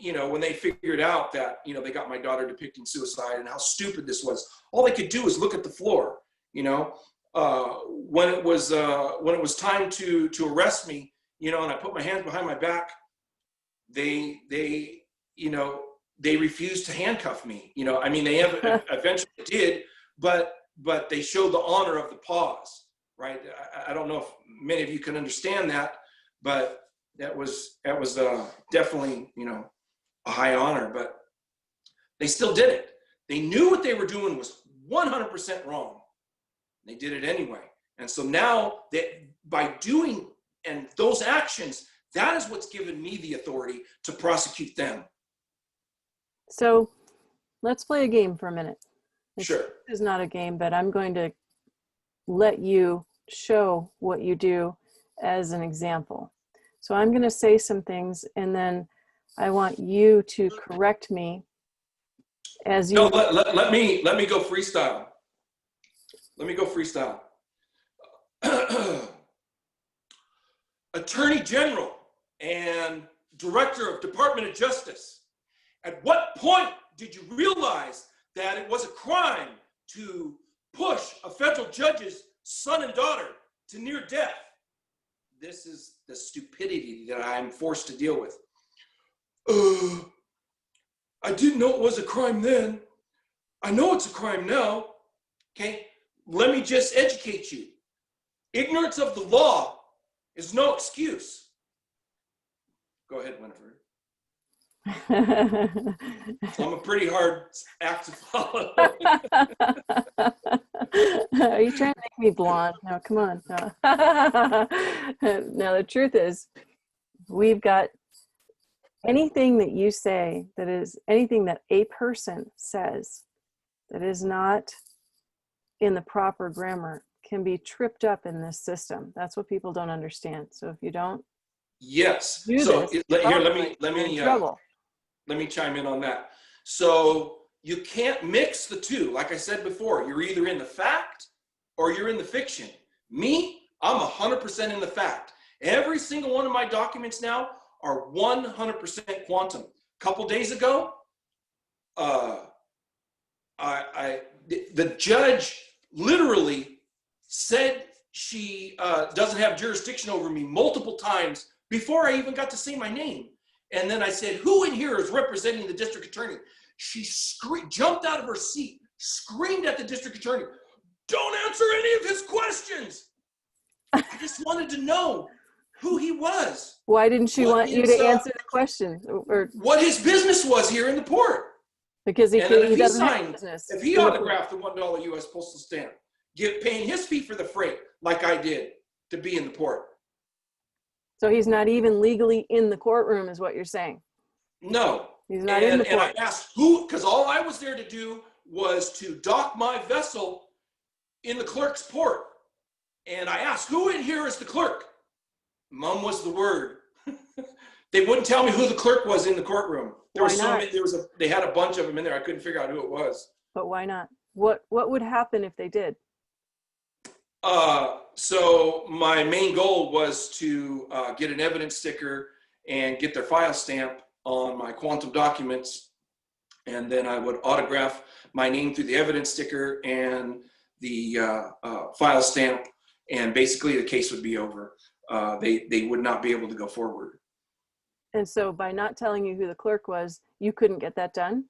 figured out that, they got my daughter depicting suicide and how stupid this was, all they could do is look at the floor. When it was time to arrest me, and I put my hands behind my back, they refused to handcuff me. They eventually did, but they showed the honor of the pause, right? I don't know if many of you can understand that, but that was definitely, a high honor, but they still did it. They knew what they were doing was 100% wrong. They did it anyway. And so now by doing and those actions, that is what's given me the authority to prosecute them. So let's play a game for a minute. Sure. This is not a game, but I'm going to let you show what you do as an example. So I'm going to say some things, and then I want you to correct me as you. No, let me go freestyle. Let me go freestyle. Attorney General and Director of Department of Justice, at what point did you realize that it was a crime to push a federal judge's son and daughter to near death? This is the stupidity that I'm forced to deal with. I didn't know it was a crime then. I know it's a crime now. Okay, let me just educate you. Ignorance of the law is no excuse. Go ahead, Winifred. So I'm a pretty hard act to follow. Are you trying to make me blonde? No, come on. No. Now, the truth is, we've got anything that you say that is anything that a person says that is not in the proper grammar can be tripped up in this system. That's what people don't understand. So if you don't Yes. do So this, here, let you're in trouble. me chime in on that. So you can't mix the two. Like I said before, you're either in the fact or you're in the fiction. Me, I'm 100% in the fact. Every single one of my documents now are 100% quantum. A couple days ago, the judge literally said she doesn't have jurisdiction over me multiple times before I even got to say my name. And then I said, who in here is representing the district attorney? She jumped out of her seat, screamed at the district attorney, don't answer any of his questions. I just wanted to know who he was. Why didn't she want you to answer the question? Or what his business was here in the port. Because he doesn't have business. If he autographed the $1 U.S. postal stamp, paying his fee for the freight like I did to be in the port. So he's not even legally in the courtroom, is what you're saying? No. He's not in the court. And I asked who, because all I was there to do was to dock my vessel in the clerk's port. And I asked, who in here is the clerk? Mum was the word. They wouldn't tell me who the clerk was in the courtroom. There were so many, they had a bunch of them in there. I couldn't figure out who it was. But why not? What would happen if they did? So my main goal was to get an evidence sticker and get their file stamp on my quantum documents. And then I would autograph my name through the evidence sticker and the file stamp. And basically the case would be over. They would not be able to go forward. And so by not telling you who the clerk was, you couldn't get that done?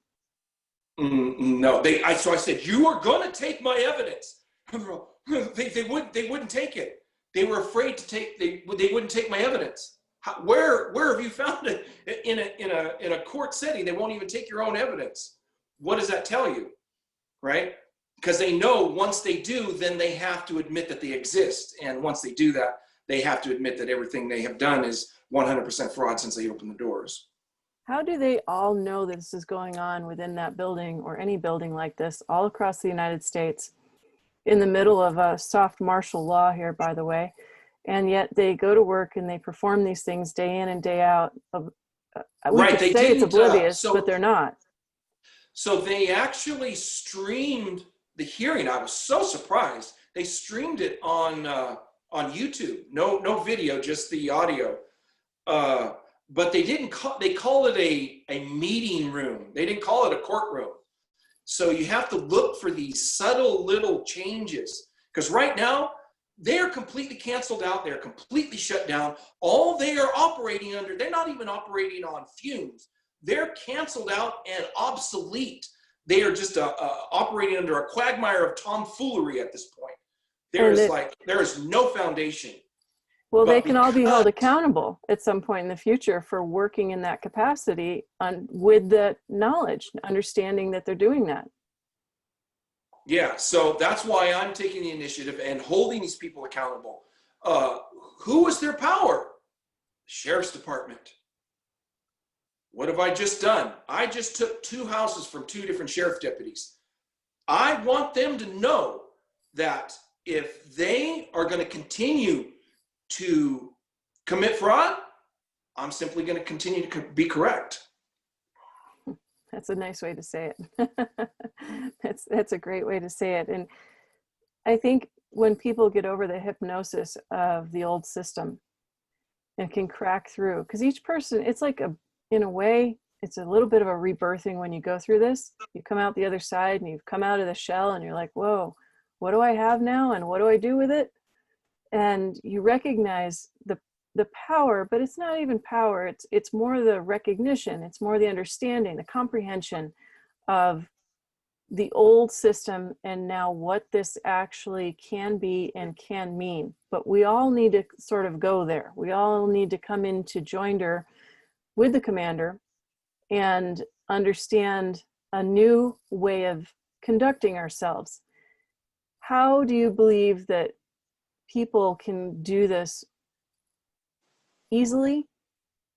No, so I said, you are going to take my evidence. They wouldn't take it. They were afraid to take, they wouldn't take my evidence. Where have you found it in a court setting? They won't even take your own evidence. What does that tell you? Right? Because they know once they do, then they have to admit that they exist. And once they do that, they have to admit that everything they have done is 100% fraud since they opened the doors. How do they all know that this is going on within that building or any building like this all across the United States, in the middle of a soft martial law here, by the way, and yet they go to work and they perform these things day in and day out? We could say it's oblivious, but they're not. So they actually streamed the hearing. I was so surprised. They streamed it on YouTube. No video, just the audio. But they didn't they call it a meeting room. They didn't call it a courtroom. So you have to look for these subtle little changes, because right now they're completely canceled out. They're completely shut down. All they are operating under, they're not even operating on fumes. They're canceled out and obsolete. They are just operating under a quagmire of tomfoolery at this point. There is no foundation. Well, they can all be held accountable at some point in the future for working in that capacity with the knowledge, understanding that they're doing that. Yeah, so that's why I'm taking the initiative and holding these people accountable. Who was their power? Sheriff's Department. What have I just done? I just took 2 houses from 2 different sheriff deputies. I want them to know that if they are going to continue to commit fraud, I'm simply going to continue to be correct. That's a nice way to say it. That's a great way to say it. And I think when people get over the hypnosis of the old system and can crack through, because each person, it's like in a way, it's a little bit of a rebirthing when you go through this. You come out the other side and you've come out of the shell and you're like, whoa, what do I have now? And what do I do with it? And you recognize the power, but it's not even power. It's more the recognition. It's more the understanding, the comprehension of the old system and now what this actually can be and can mean. But we all need to sort of go there. We all need to come into joinder with the commander and understand a new way of conducting ourselves. How do you believe that people can do this easily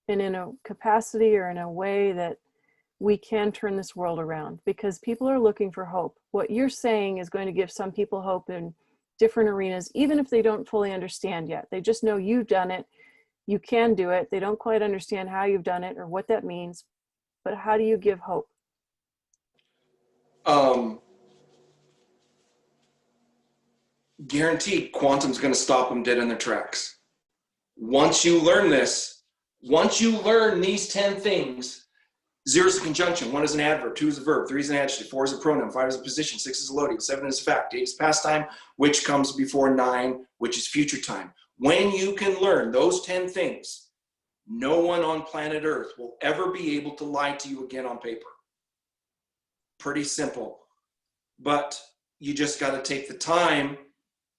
and in a capacity or in a way that we can turn this world around? Because people are looking for hope. What you're saying is going to give some people hope in different arenas, even if they don't fully understand yet. They just know you've done it, you can do it. They don't quite understand how you've done it or what that means, but how do you give hope? Guaranteed, quantum's going to stop them dead in their tracks. Once you learn this, once you learn these 10 things, 0 is a conjunction, 1 is an adverb, 2 is a verb, 3 is an adjective, 4 is a pronoun, 5 is a position, 6 is a loading, 7 is fact, 8 is past time, which comes before 9, which is future time. When you can learn those 10 things, no one on planet Earth will ever be able to lie to you again on paper. Pretty simple. But you just got to take the time,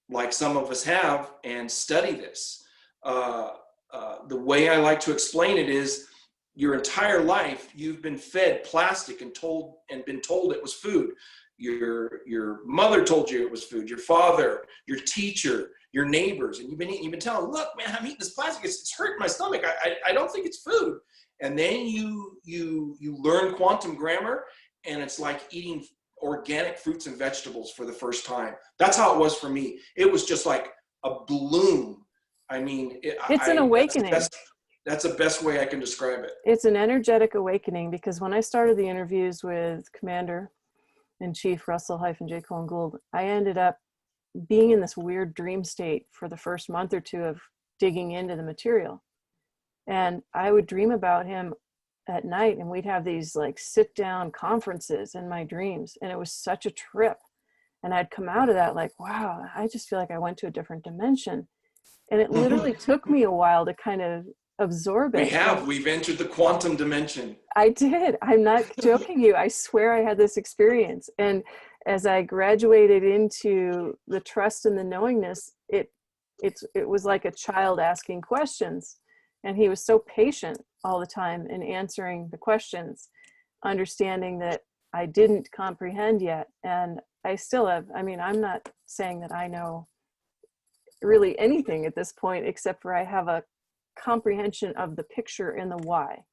like some of us have, and study this. The way I like to explain it is, your entire life you've been fed plastic and been told it was food. Your mother told you it was food, your father, your teacher, your neighbors, and you've been telling, look, man, I'm eating this plastic, it's hurting my stomach, I don't think it's food. And then you learn quantum grammar, and it's like eating organic fruits and vegetables for the first time. That's how it was for me. It was just like a bloom. I mean, It's an awakening. That's the best way I can describe it. It's an energetic awakening, because when I started the interviews with Commander in Chief Russell-J. Gould, I ended up being in this weird dream state for the first month or two of digging into the material. And I would dream about him at night, and we'd have these like sit down conferences in my dreams. And it was such a trip. And I'd come out of that like, wow, I just feel like I went to a different dimension. And it literally took me a while to kind of absorb it. We've entered the quantum dimension. I did. I'm not joking you. I swear I had this experience. And as I graduated into the trust and the knowingness, it was like a child asking questions. And he was so patient all the time in answering the questions, understanding that I didn't comprehend yet. And I still have, I mean, I'm not saying that I know really anything at this point, except for I have a comprehension of the picture and the why.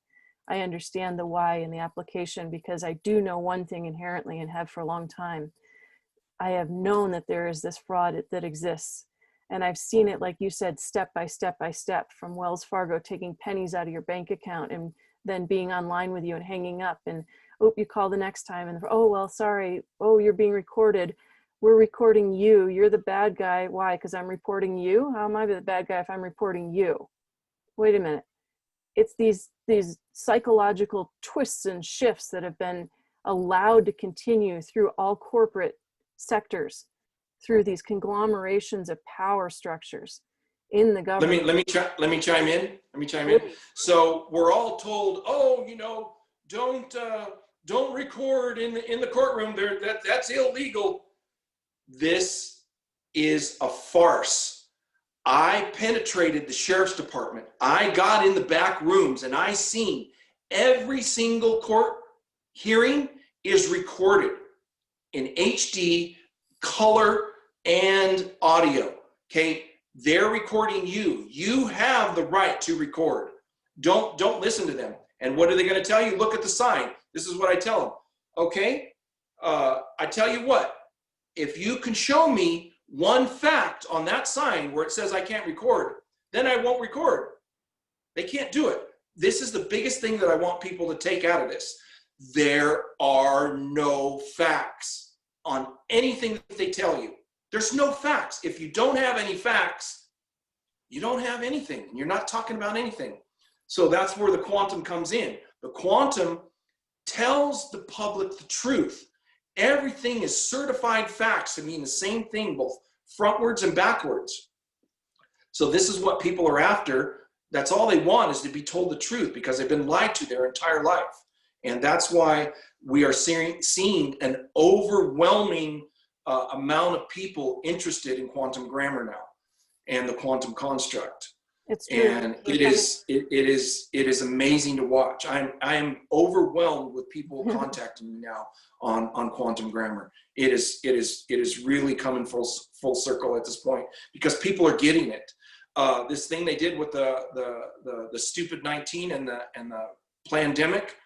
I understand the why and the application, because I do know one thing inherently, and have for a long time. I have known that there is this fraud that exists. And I've seen it, like you said, step by step by step, from Wells Fargo taking pennies out of your bank account and then being online with you and hanging up, and oh, you call the next time, and oh, well, sorry, oh, you're being recorded. We're recording you. You're the bad guy. Why? Because I'm reporting you? How am I the bad guy if I'm reporting you? Wait a minute. It's these psychological twists and shifts that have been allowed to continue through all corporate sectors, through these conglomerations of power structures in the government. Let me chime in. So we're all told, oh, you know, don't record in the courtroom. That's illegal. This is a farce. I penetrated the sheriff's department. I got in the back rooms, and I seen every single court hearing is recorded in HD, color, and audio. Okay, they're recording you. You have the right to record. Don't listen to them. And what are they going to tell you? Look at the sign. This is what I tell them. Okay, I tell you what. If you can show me one fact on that sign where it says I can't record, then I won't record. They can't do it. This is the biggest thing that I want people to take out of this. There are no facts on anything that they tell you. There's no facts. If you don't have any facts, you don't have anything. You're not talking about anything. So that's where the quantum comes in. The quantum tells the public the truth. Everything is certified facts to mean the same thing, both frontwards and backwards. So this is what people are after. That's all they want, is to be told the truth, because they've been lied to their entire life. And that's why we are seeing an overwhelming amount of people interested in quantum grammar now and the quantum construct. It's true. And We're coming. it is amazing to watch. I am overwhelmed with people contacting me now on quantum grammar. It is really coming full circle at this point, because people are getting it. This thing they did with the stupid 19 and the pandemic,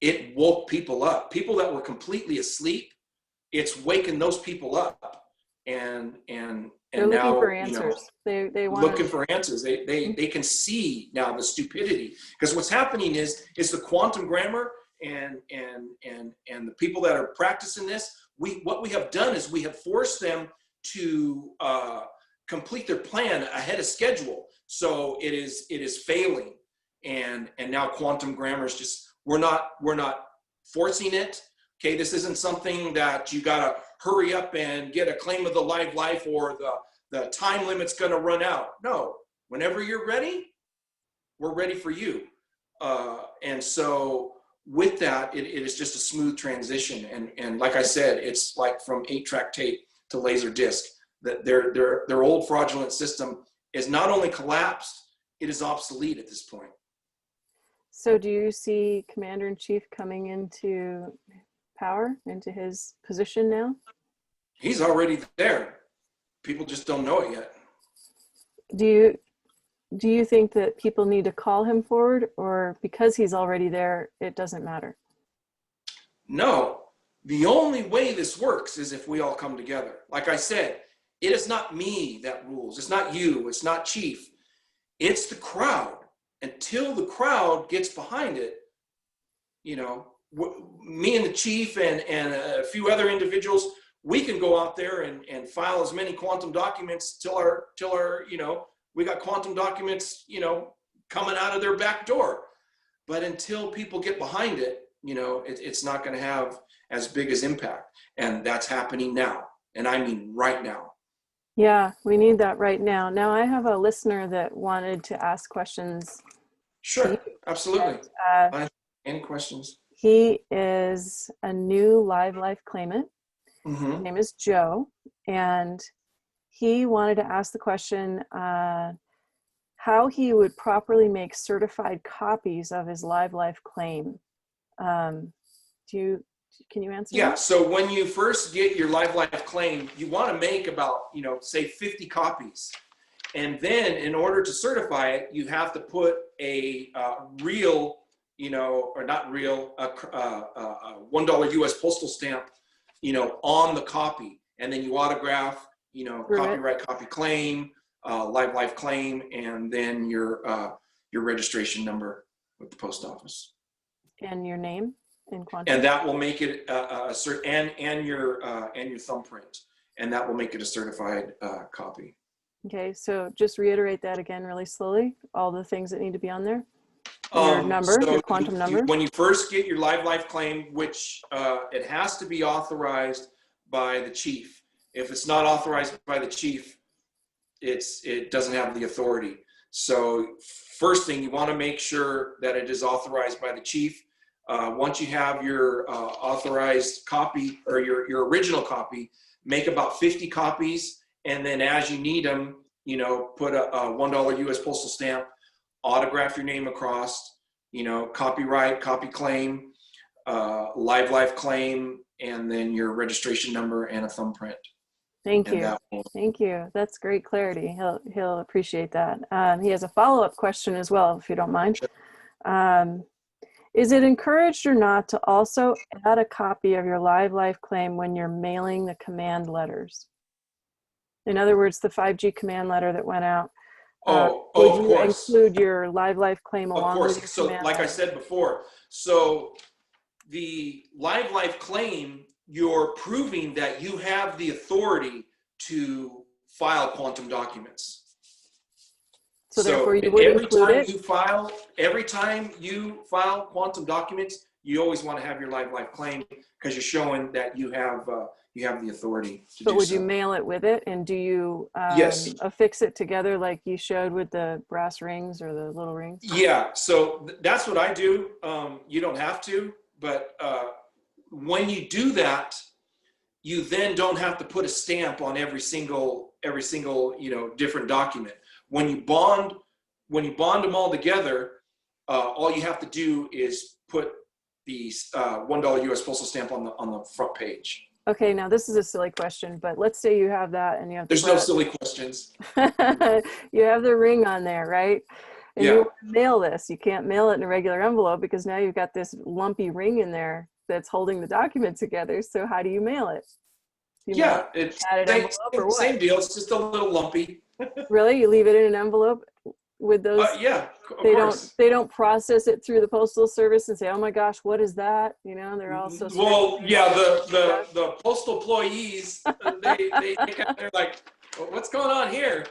it woke people up. People that were completely asleep, it's waking those people up. And They're looking now, for you know, answers. They want looking for answers. They can see now the stupidity, because what's happening is the quantum grammar and the people that are practicing this, what we have done is we have forced them to complete their plan ahead of schedule. So it is failing, and now quantum grammar is just, we're not forcing it. Okay, this isn't something that you gotta hurry up and get a claim of the live life, or the time limit's gonna run out. No, whenever you're ready, we're ready for you. And so with that, it is just a smooth transition. And like I said, it's like from 8-track tape to laser disc. That their old fraudulent system is not only collapsed, it is obsolete at this point. So do you see Commander-in-Chief coming into power, into his position now? He's already there. People just don't know it yet. Do you think that people need to call him forward, or because he's already there, it doesn't matter? No, the only way this works is if we all come together. Like I said, it is not me that rules. It's not you. It's not Chief. It's the crowd. Until the crowd gets behind it, you know, me and the Chief and a few other individuals, we can go out there and file as many quantum documents till our, you know, we got quantum documents, you know, coming out of their back door. But until people get behind it, you know, it's not going to have as big as impact. And that's happening now. And I mean right now. Yeah, we need that right now. Now, I have a listener that wanted to ask questions. Sure, absolutely. And, any questions? he is a new Live Life claimant. Mm-hmm. His name is Joe, and he wanted to ask the question how he would properly make certified copies of his Live Life claim. Can you answer Yeah, that? so when you first get your Live Life claim, you want to make about, you know, say 50 copies. And then in order to certify it, you have to put a real, you know, or not real, a $1 US postal stamp, you know, on the copy. And then you autograph, you know, copyright, copy claim, Live Life claim, and then your registration number with the post office. And your name in quantum. And that will make it and your thumbprint, and that will make it a certified copy. Okay, so just reiterate that again really slowly, all the things that need to be on there. Your number, your quantum number. When you first get your Live Life claim, which it has to be authorized by the Chief. If it's not authorized by the Chief, it doesn't have the authority. So first thing, you want to make sure that it is authorized by the Chief. Once you have your authorized copy, or your original copy, make about 50 copies. And then as you need them, you know, put a $1 US postal stamp, autograph your name across, you know, copyright, copy claim, Live Life claim, and then your registration number and a thumbprint. Thank you. Thank you. That's great clarity. He'll appreciate that. He has a follow-up question as well, if you don't mind. Sure. Is it encouraged or not to also add a copy of your Live Life claim when you're mailing the command letters? In other words, the 5G command letter that went out. Would you include your Live Life claim along with your command like letter? I said before, so the Live Life claim, you're proving that you have the authority to file quantum documents. So therefore you would include it? Every time you file quantum documents, you always want to have your Live Life claim, because you're showing that you have the authority to do so. But would you mail it with it, and do you yes, affix it together like you showed with the brass rings or the little rings? Yeah, so that's what I do. You don't have to, but when you do that, you then don't have to put a stamp on every single you know, different document. When you bond when you bond them all together, all you have to do is put the $1 U.S. postal stamp on the front page. Okay, now this is a silly question, but let's say you have that and you have There's no silly questions. you have the ring on there, right? And Yeah. you want to mail this. You can't mail it in a regular envelope because now you've got this lumpy ring in there that's holding the document together. So how do you mail it? Yeah, it's same deal. It's just a little lumpy. Really? You leave it in an envelope with those? Yeah, of course. They don't process it through the postal service and say, "Oh my gosh, what is that?" You know, they're all so. Well, yeah, the postal employees, they're like, well, "What's going on here?"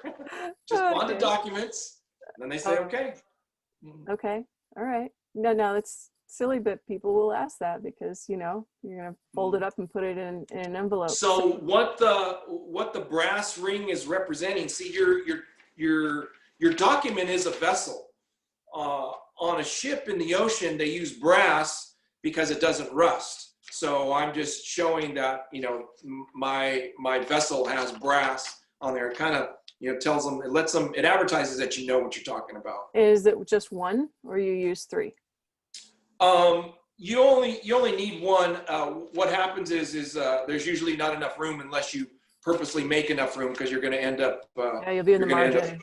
Just bonded documents, and then they say, "Okay." Okay, all right. No, it's silly, but people will ask that because you're gonna fold it up and put it in an envelope. So what the brass ring is representing? See, your document is a vessel. On a ship in the ocean, they use brass because it doesn't rust. So I'm just showing that my vessel has brass on there. It kind of tells them, it advertises that you know what you're talking about. Is it just one, or you use 3? You only need one. What happens is there's usually not enough room unless you purposely make enough room, because you're going to end up. You'll be in the margin.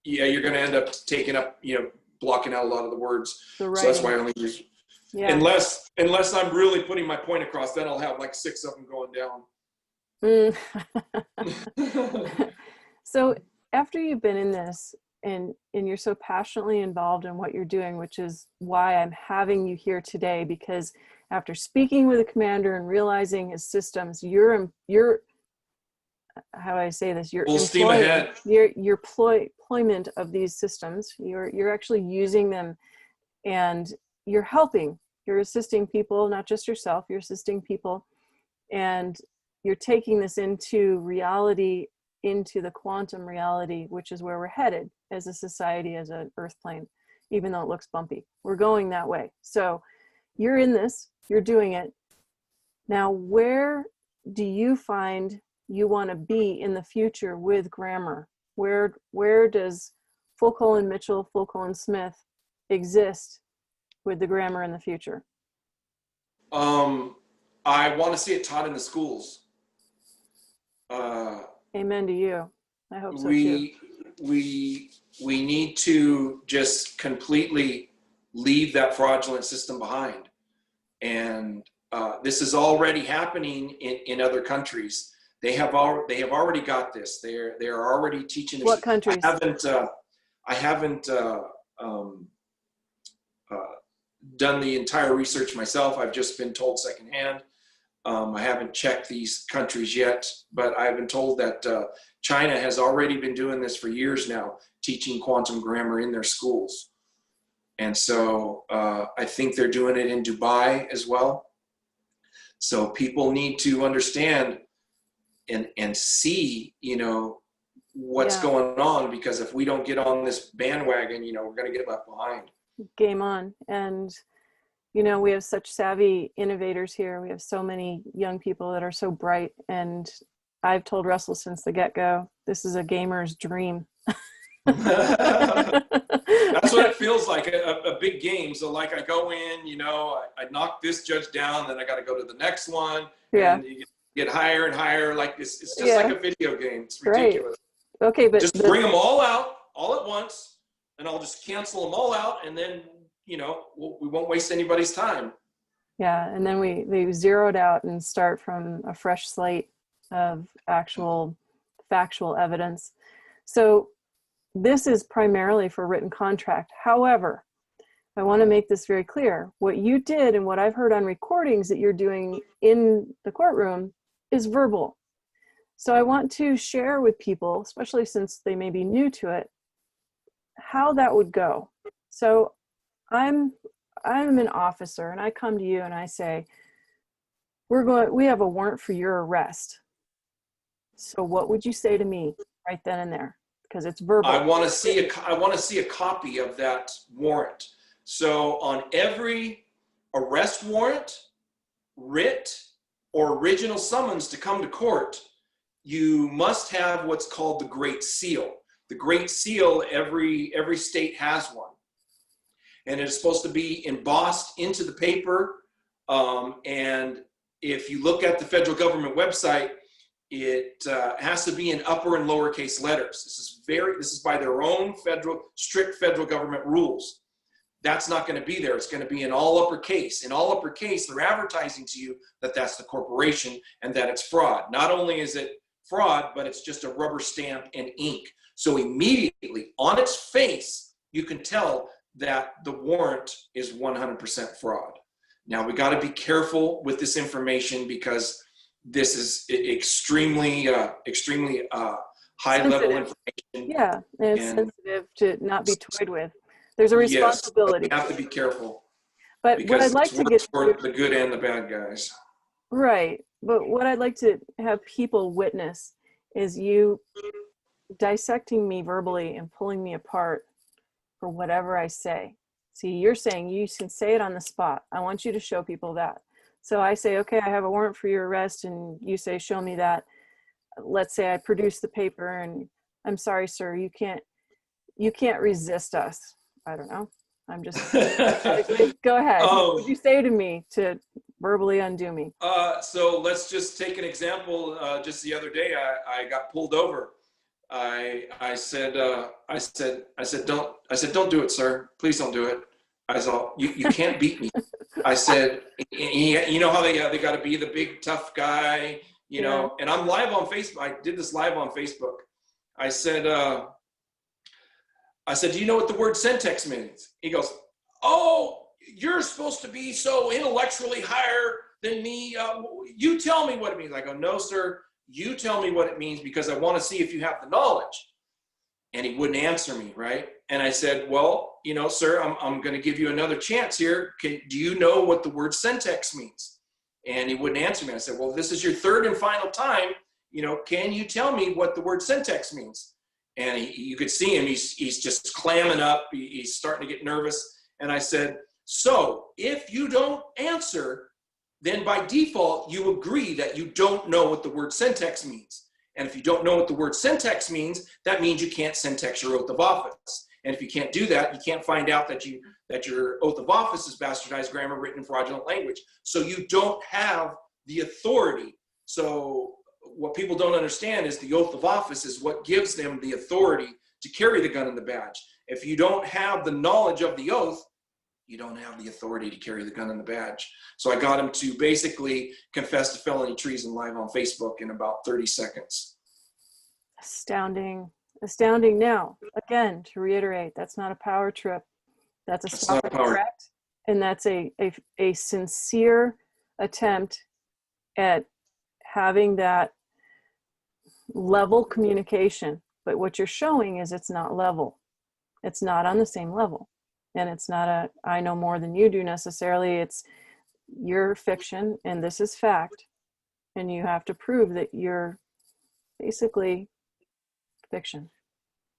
You're going to end up taking up, blocking out a lot of the words. So that's why I only use. Yeah. Unless I'm really putting my point across, then I'll have like 6 of them going down. So after you've been in this and you're so passionately involved in what you're doing, which is why I'm having you here today, because after speaking with the commander and realizing his systems, you're how do I say this? Your employment of these systems, you're actually using them, and you're helping. You're assisting people, not just yourself. You're assisting people, and you're taking this into reality, into the quantum reality, which is where we're headed as a society, as an earth plane, even though it looks bumpy. We're going that way. So you're in this, you're doing it. Now, where do you find you want to be in the future with grammar? Where does Mitchel, Smith exist with the grammar in the future? I want to see it taught in the schools. Amen to you. I hope so too. We need to just completely leave that fraudulent system behind. And this is already happening in other countries. They have already got this. They are already teaching this. What countries? I haven't done the entire research myself. I've just been told secondhand. I haven't checked these countries yet, but I've been told that China has already been doing this for years now, teaching quantum grammar in their schools. And so I think they're doing it in Dubai as well. So people need to understand and see, what's going on, because if we don't get on this bandwagon, we're going to get left behind. Game on. And we have such savvy innovators here. We have so many young people that are so bright. And I've told Russell since the get-go, this is a gamer's dream. That's what it feels like, a big game. So like I go in, I knock this judge down, then I got to go to the next one. Yeah. And you get higher and higher. Like it's just like a video game. It's ridiculous. Right. Okay, but just bring them all out all at once, and I'll just cancel them all out, and then we won't waste anybody's time. Yeah, and then we zero it out and start from a fresh slate of actual factual evidence. So this is primarily for written contract. However, I want to make this very clear. What you did and what I've heard on recordings that you're doing in the courtroom is verbal. So I want to share with people, especially since they may be new to it, how that would go. So I'm an officer, and I come to you and I say, we have a warrant for your arrest. So what would you say to me right then and there? Because it's verbal. I want to see a copy of that warrant. So on every arrest warrant, writ, or original summons to come to court, you must have what's called the Great Seal. the Great Seal, every state has one. And it's supposed to be embossed into the paper. And if you look at the federal government website, it has to be in upper and lowercase letters. This is by their own strict federal government rules. That's not going to be there. It's going to be in all uppercase. In all uppercase, they're advertising to you that that's the corporation and that it's fraud. Not only is it fraud, but it's just a rubber stamp and ink. So immediately on its face, you can tell that the warrant is 100% fraud. Now we got to be careful with this information because this is extremely high level information. Yeah, and it's sensitive to not be toyed with. There's a responsibility. Yes, we have to be careful. But because what I'd like to get for the good and the bad guys. Right. But what I'd like to have people witness is you dissecting me verbally and pulling me apart for whatever I say. See, you're saying you can say it on the spot. I want you to show people that. So I say, okay, I have a warrant for your arrest, and you say, show me that. Let's say I produce the paper, and I'm sorry, sir, you can't resist us. I don't know. I'm just, go ahead. What would you say to me to verbally undo me? So let's just take an example. Just the other day, I got pulled over. I said, don't do it, sir. Please don't do it. I said, you can't beat me. I said, you know how they got to be the big tough guy, you know. And I'm live on Facebook. I did this live on Facebook. I said, do you know what the word syntax means? He goes, oh, you're supposed to be so intellectually higher than me. You tell me what it means. I go, no, sir. You tell me what it means because I want to see if you have the knowledge. And he wouldn't answer me, right? And I said, well, you know, sir, I'm going to give you another chance here. Do you know what the word syntax means? And he wouldn't answer me. I said, well, this is your third and final time. You know, can you tell me what the word syntax means? And you could see him. He's just clamming up. He's starting to get nervous. And I said, so if you don't answer, then by default, you agree that you don't know what the word syntax means. And if you don't know what the word syntax means, that means you can't syntax your oath of office. And if you can't do that, you can't find out that your oath of office is bastardized grammar, written in fraudulent language. So you don't have the authority. So what people don't understand is the oath of office is what gives them the authority to carry the gun and the badge. If you don't have the knowledge of the oath, you don't have the authority to carry the gun and the badge. So I got him to basically confess to felony treason live on Facebook in about 30 seconds. Astounding. Astounding. Now, again, to reiterate, that's not a power trip. That's a stop and correct. And that's a sincere attempt at having that level communication. But what you're showing is it's not level. It's not on the same level. And it's not I know more than you do necessarily. It's your fiction and this is fact. And you have to prove that you're basically fiction.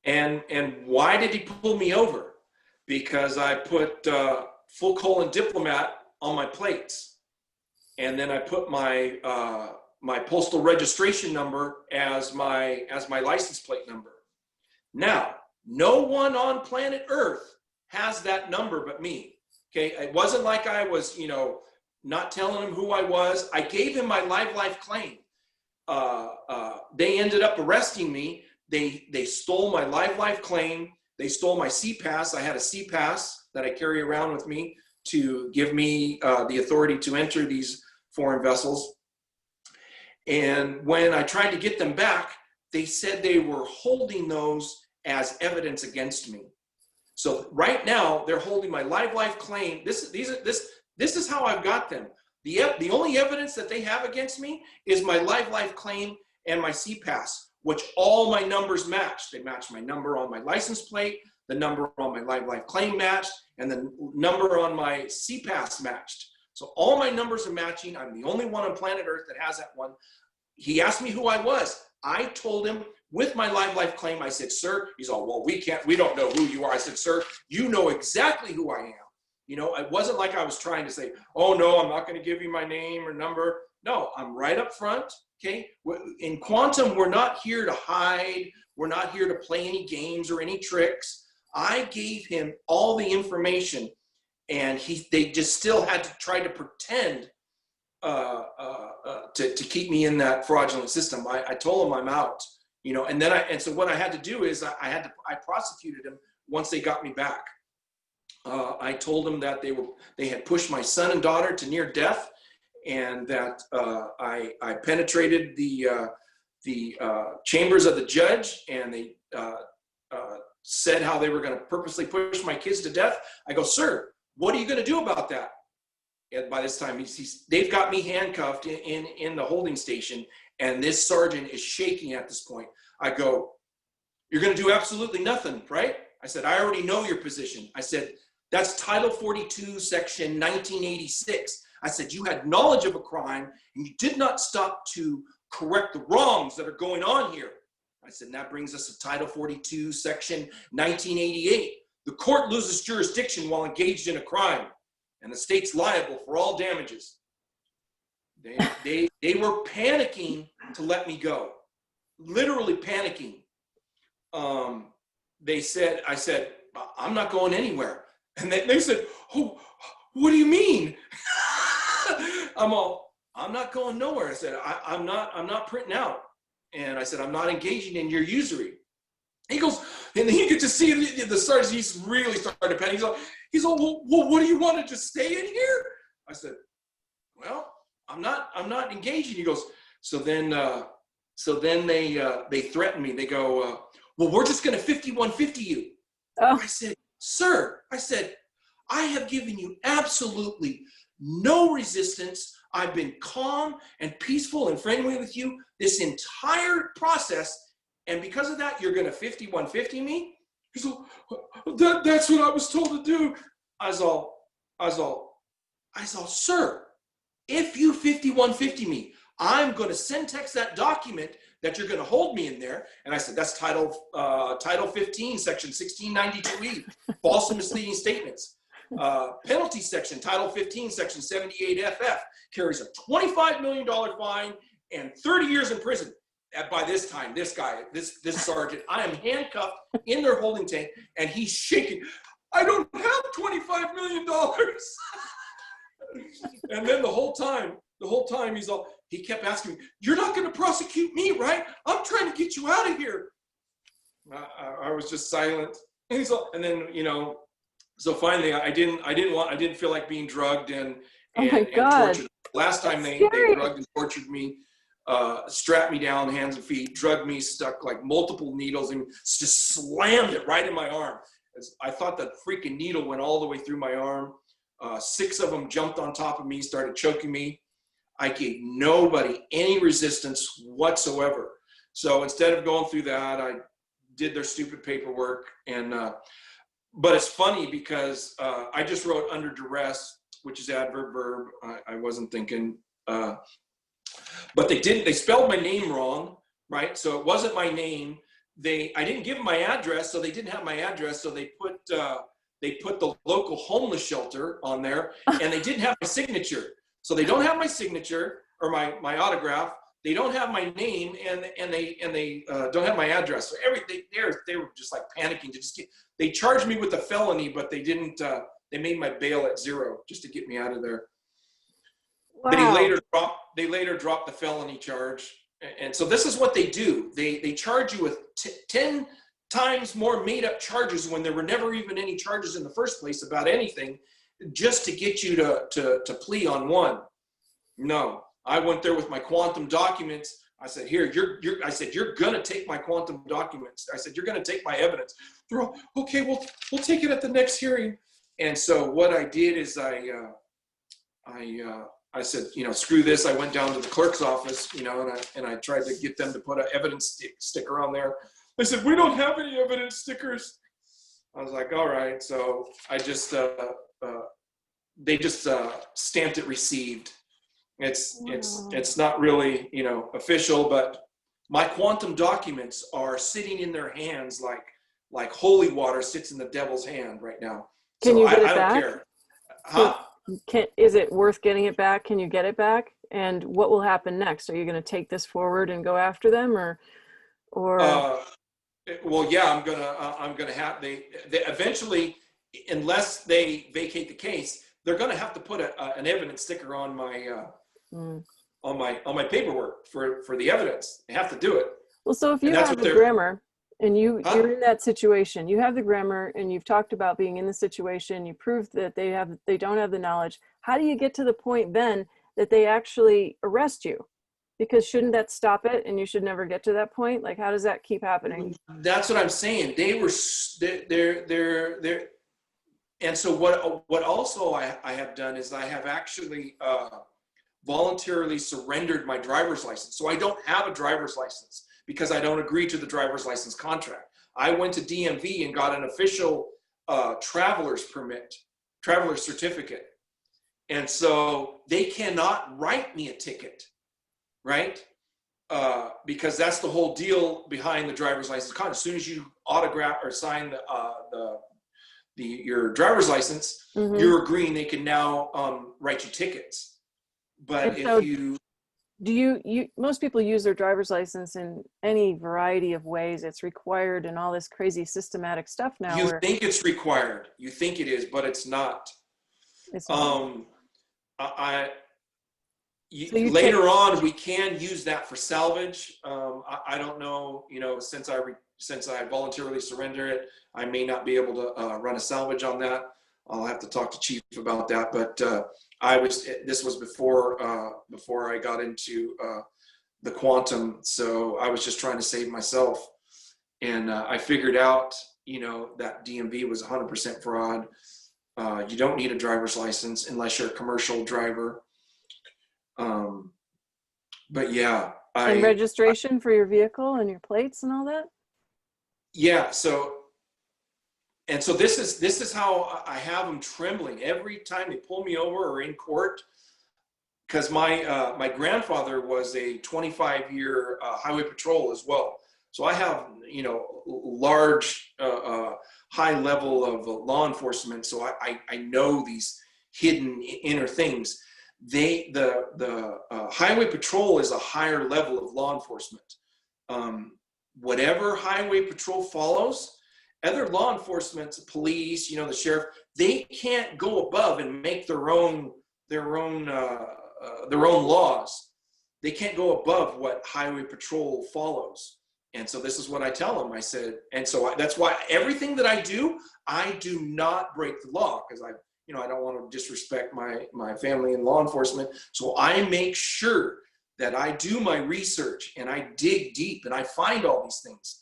And why did he pull me over? Because I put full colon diplomat on my plates. And then I put my my postal registration number as my license plate number. Now, no one on planet Earth has that number but me. Okay, it wasn't like I was, you know, not telling him who I was. I gave him my life claim. They ended up arresting me. They stole my life claim. They stole my C-Pass. I had a C-Pass that I carry around with me to give me the authority to enter these foreign vessels. And when I tried to get them back, they said they were holding those as evidence against me. So right now they're holding my life claim. This is how I've got them. The only evidence that they have against me is my life claim and my C-Pass, which all my numbers match. They match my number on my license plate, the number on my life claim matched, and the number on my C-Pass matched. So all my numbers are matching. I'm the only one on planet Earth that has that one. He asked me who I was. I told him with my life claim, I said, sir, he's all, well, we don't know who you are. I said, sir, you know exactly who I am. You know, it wasn't like I was trying to say, oh no, I'm not going to give you my name or number. No, I'm right up front. Okay, in quantum, we're not here to hide. We're not here to play any games or any tricks. I gave him all the information, and they just still had to try to pretend to keep me in that fraudulent system. I told them I'm out, you know, and so what I had to do is I prosecuted them once they got me back. I told them that they had pushed my son and daughter to near death, and that I penetrated the chambers of the judge, and they said how they were going to purposely push my kids to death. I go, sir, what are you going to do about that? And by this time, they've got me handcuffed in the holding station, and this sergeant is shaking at this point. I go, you're going to do absolutely nothing, right? I said, I already know your position. I said, that's Title 42, Section 1986. I said, you had knowledge of a crime, and you did not stop to correct the wrongs that are going on here. I said, and that brings us to Title 42, Section 1988. The court loses jurisdiction while engaged in a crime, and the state's liable for all damages. They were panicking to let me go, literally panicking. I said, I'm not going anywhere. And they said, oh, what do you mean? I'm not going nowhere. I said, I'm not printing out. And I said, I'm not engaging in your usury. He goes, and he could just see the sergeant, he's really starting to panic. He's like, well, what do you want to just stay in here? I said, well, I'm not engaging. He goes, so then they threaten me. They go, well, we're just going to 5150 you. Oh. I said, sir, I have given you absolutely no resistance. I've been calm and peaceful and friendly with you this entire process. And because of that, you're going to 5150 me? He's all, that's what I was told to do. I was all, sir, if you 5150 me, I'm going to send text that document that you're going to hold me in there. And I said, that's Title 15, Section 1692E, false and misleading statements. Penalty section, Title 15, Section 78FF, carries a $25 million fine and 30 years in prison. By this time, this sergeant, I am handcuffed in their holding tank, and he's shaking. I don't have $25 million. And then the whole time, he kept asking me, you're not going to prosecute me, right? I'm trying to get you out of here. I was just silent. And then, you know, so finally I didn't feel like being drugged and tortured. Last time they drugged and tortured me, strapped me down, hands and feet, drugged me, stuck like multiple needles and just slammed it right in my arm. I thought that freaking needle went all the way through my arm. 6 of them jumped on top of me, started choking me. I gave nobody any resistance whatsoever. So instead of going through that, I did their stupid paperwork. And but it's funny because I just wrote under duress, which is adverb verb. I wasn't thinking. But they spelled my name wrong, right? So it wasn't my name. I didn't give them my address, so they didn't have my address. So they put the local homeless shelter on there, and they didn't have my signature. So they don't have my signature or my autograph. They don't have my name, and they don't have my address. So they were just like panicking to just they charged me with a felony, but they didn't. They made my bail at 0 just to get me out of there. Wow. They later dropped the felony charge, and so this is what they do. They charge you with 10 times more made-up charges when there were never even any charges in the first place about anything, just to get you to plea on one. No, I went there with my quantum documents. I said, here, you're gonna take my quantum documents. I said, you're gonna take my evidence. They're all, okay, we'll take it at the next hearing. And so what I did is I said, you know, screw this. I went down to the clerk's office, you know, and I tried to get them to put an evidence sticker on there. They said, we don't have any evidence stickers. I was like, all right. So I just, they just stamped it received. It's not really, you know, official, but my quantum documents are sitting in their hands like holy water sits in the devil's hand right now. Can you get it back? I don't care. Huh? Is it worth getting it back? Can you get it back And what will happen next? Are you going to take this forward and go after them, or? Uh, well, yeah, I'm gonna have they eventually, unless they vacate the case, they're gonna have to put an evidence sticker on my Mm. on my paperwork for the evidence. They have to do it, Well, so if and you that's have what the they're. grammar and Huh? you're in that situation, you have the grammar and you've talked about being in the situation, you proved that they don't have the knowledge. How do you get to the point then that they actually arrest you? Because shouldn't that stop it and you should never get to that point? Like, how does that keep happening? That's what I'm saying. They were they're and so what also I have done is I have actually voluntarily surrendered my driver's license. So I don't have a driver's license because I don't agree to the driver's license contract. I went to DMV and got an official traveler's permit, traveler's certificate. And so they cannot write me a ticket, right? Because that's the whole deal behind the driver's license contract. As soon as you autograph or sign your driver's license, Mm-hmm. you're agreeing they can now write you tickets. And But if so you do you most people use their driver's license in any variety of ways. It's required and all this crazy systematic stuff now you where think it's required, you think it is, but it's not. it's not. Um, I So you take, later on we can use that for salvage. I don't know, since I voluntarily surrender it, I may not be able to run a salvage on that. I'll have to talk to Chief about that. But this was before I got into the quantum, so I was just trying to save myself, and I figured out, that DMV was 100% fraud. You don't need a driver's license unless you're a commercial driver. But yeah, and registration for your vehicle and your plates and all that. yeah. So this is how I have them trembling every time they pull me over or in court, because my grandfather was a 25-year highway patrol as well. So I have, large, high level of law enforcement. So I know these hidden inner things. The highway patrol is a higher level of law enforcement. Whatever highway patrol follows, other law enforcement, police, the sheriff, they can't go above and make their own laws. They can't go above what highway patrol follows. And so this is what I tell them. I said, and so that's why everything that I do not break the law, because I don't want to disrespect my family and law enforcement. So I make sure that I do my research and I dig deep and I find all these things.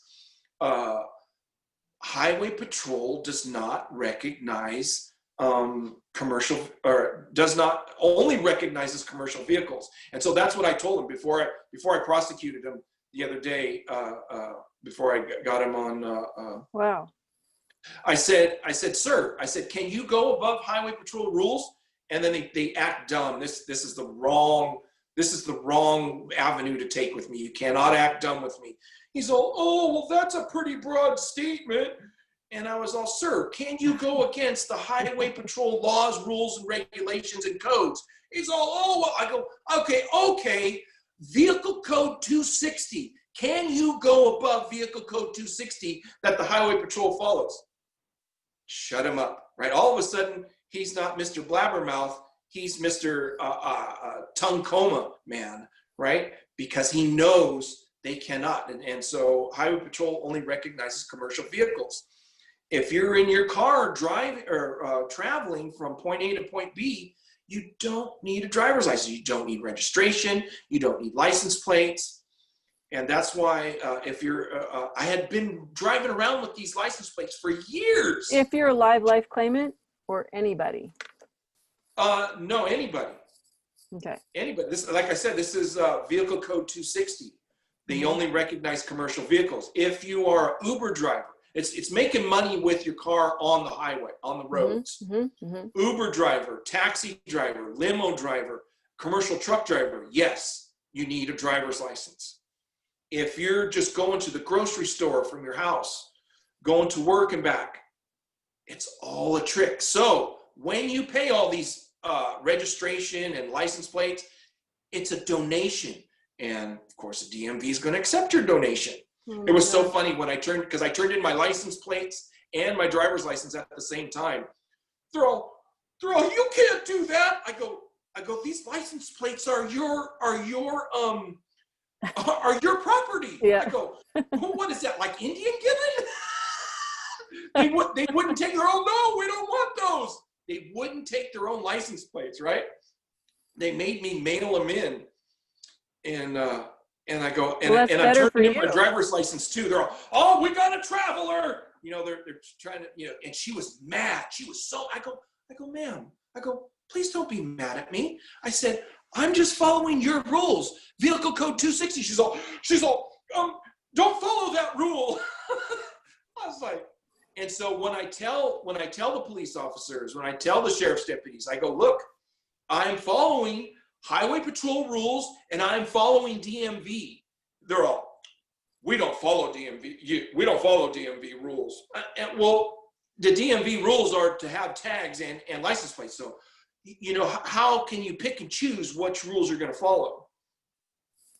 Highway patrol does not recognize commercial, or does not only recognizes commercial vehicles. And so that's what I told him before I prosecuted him the other day, before I got him on. Wow. I said, sir, can you go above highway patrol rules? And then they act dumb. This is the wrong avenue to take with me. You cannot act dumb with me. He's all, oh, well, that's a pretty broad statement. And I was all, sir, can you go against the highway patrol laws, rules, and regulations and codes? He's all, oh, well. I go, okay, vehicle code 260. Can you go above vehicle code 260 that the highway patrol follows? Shut him up, right? All of a sudden, he's not Mr. Blabbermouth. He's Mr. Tongue Coma Man, right? Because he knows they cannot. And so highway patrol only recognizes commercial vehicles. If you're in your car driving or traveling from point A to point B, you don't need a driver's license. You don't need registration. You don't need license plates. And that's why I had been driving around with these license plates for years. If you're a live life claimant or anybody. No, anybody. Okay. Anybody. This, like I said, this is vehicle code 260. They only recognize commercial vehicles. If you are an Uber driver, it's making money with your car on the highway, on the roads. Uber driver, taxi driver, limo driver, commercial truck driver, yes, you need a driver's license. If you're just going to the grocery store from your house, going to work and back, it's all a trick. So when you pay all these registration and license plates, it's a donation. And of course, the DMV is going to accept your donation. Oh It my was so gosh. funny when because I turned in my license plates and my driver's license at the same time. They're all, you can't do that. I go, these license plates are your property. Yeah. I go, well, what is that, like Indian given? They wouldn't take their own. No, we don't want those. They wouldn't take their own license plates, right? They made me mail them in, and I go, Well, that's and I'm better for turning in my you. driver's license too. They're all, oh, we got a traveler. You know, they're trying to, you know, and she was mad. She was so, I go, ma'am, please don't be mad at me. I said, I'm just following your rules. Vehicle code 260. She's all, don't follow that rule. I was like, and so when I tell the police officers, when I tell the sheriff's deputies, I go, look, I'm following highway patrol rules and I'm following DMV. They're all, we don't follow DMV. We don't follow DMV rules. Well, the DMV rules are to have tags and license plates. So, you know, how can you pick and choose which rules you're going to follow?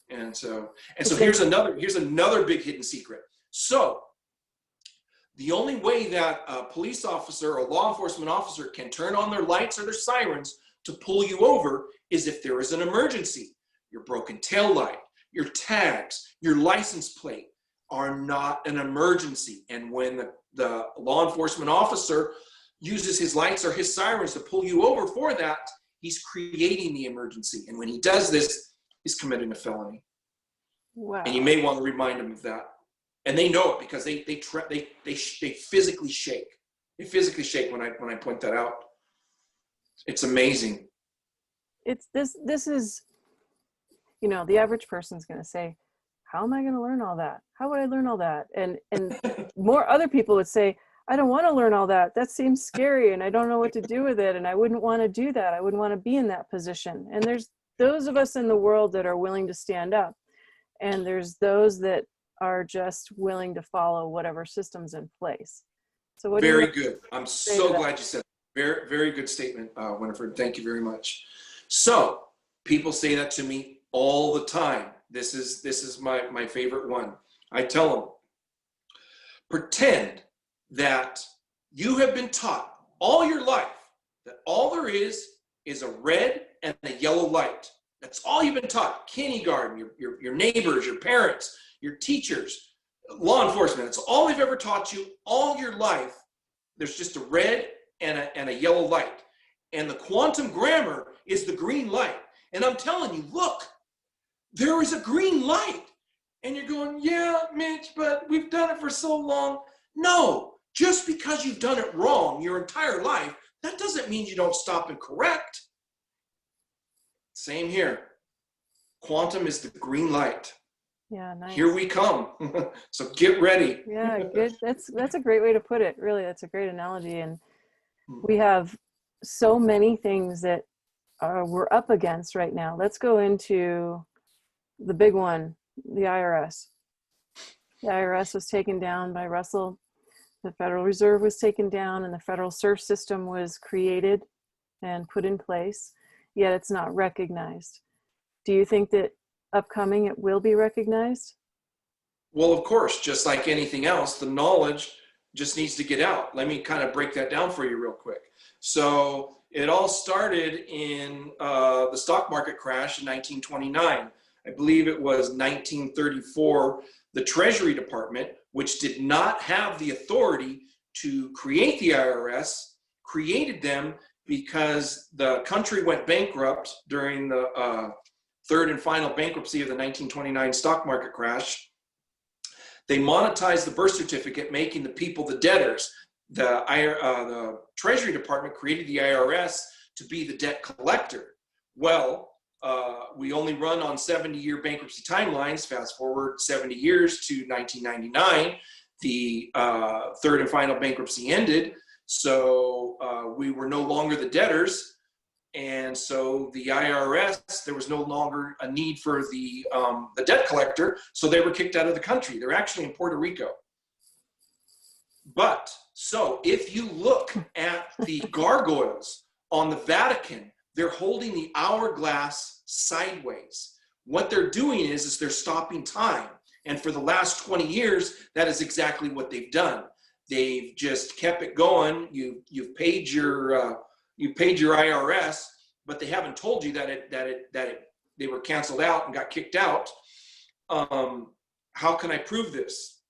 And so here's another big hidden secret. So the only way that a police officer or law enforcement officer can turn on their lights or their sirens to pull you over is if there is an emergency. Your broken tail light, your tags, your license plate are not an emergency. And when the law enforcement officer uses his lights or his sirens to pull you over for that, he's creating the emergency. And when he does this, he's committing a felony. Wow. And you may want to remind him of that. And they know it because they physically shake. They physically shake when I point that out. It's amazing. It's this is, you know, the average person's going to say, how am I going to learn all that? How would I learn all that? And more other people would say, I don't want to learn all that. That seems scary and I don't know what to do with it. And I wouldn't want to do that. I wouldn't want to be in that position. And there's those of us in the world that are willing to stand up. And there's those that are just willing to follow whatever system's in place. So what Very good. I'm so glad you said that. Very, very good statement, Winifred. Thank you very much. So people say that to me all the time. This is my favorite one. I tell them, pretend that you have been taught all your life that all there is a red and a yellow light. That's all you've been taught. Kindergarten, your neighbors, your parents, your teachers, law enforcement. It's all they've ever taught you all your life. There's just a red and a yellow light. And the quantum grammar is the green light. And I'm telling you, look, there is a green light. And you're going, yeah, Mitch, but we've done it for so long. No, just because you've done it wrong your entire life, that doesn't mean you don't stop and correct. Same here. Quantum is the green light. Yeah, nice. Here we come. So get ready. Yeah, good. That's a great way to put it. Really, that's a great analogy. And we have so many things that we're up against right now. Let's go into the big one, the IRS. The IRS was taken down by Russell. The Federal Reserve was taken down and the federal SURF system was created and put in place, yet it's not recognized. Do you think that upcoming it will be recognized? Well, of course, just like anything else, the knowledge just needs to get out. Let me kind of break that down for you real quick. So it all started in the stock market crash in 1929. I believe it was 1934. The Treasury Department, which did not have the authority to create the IRS, created them because the country went bankrupt during the third and final bankruptcy of the 1929 stock market crash. They monetized the birth certificate, making the people the debtors. The Treasury Department created the IRS to be the debt collector. Well, we only run on 70-year bankruptcy timelines. Fast forward 70 years to 1999, the third and final bankruptcy ended. So we were no longer the debtors. And so the IRS, there was no longer a need for the debt collector. So they were kicked out of the country. They're actually in Puerto Rico. But so if you look at the gargoyles on the Vatican, they're holding the hourglass sideways. What they're doing is they're stopping time. And for the last 20 years, that is exactly what they've done. They've just kept it going. You've paid your IRS, but they haven't told you that they were canceled out and got kicked out. How can I prove this?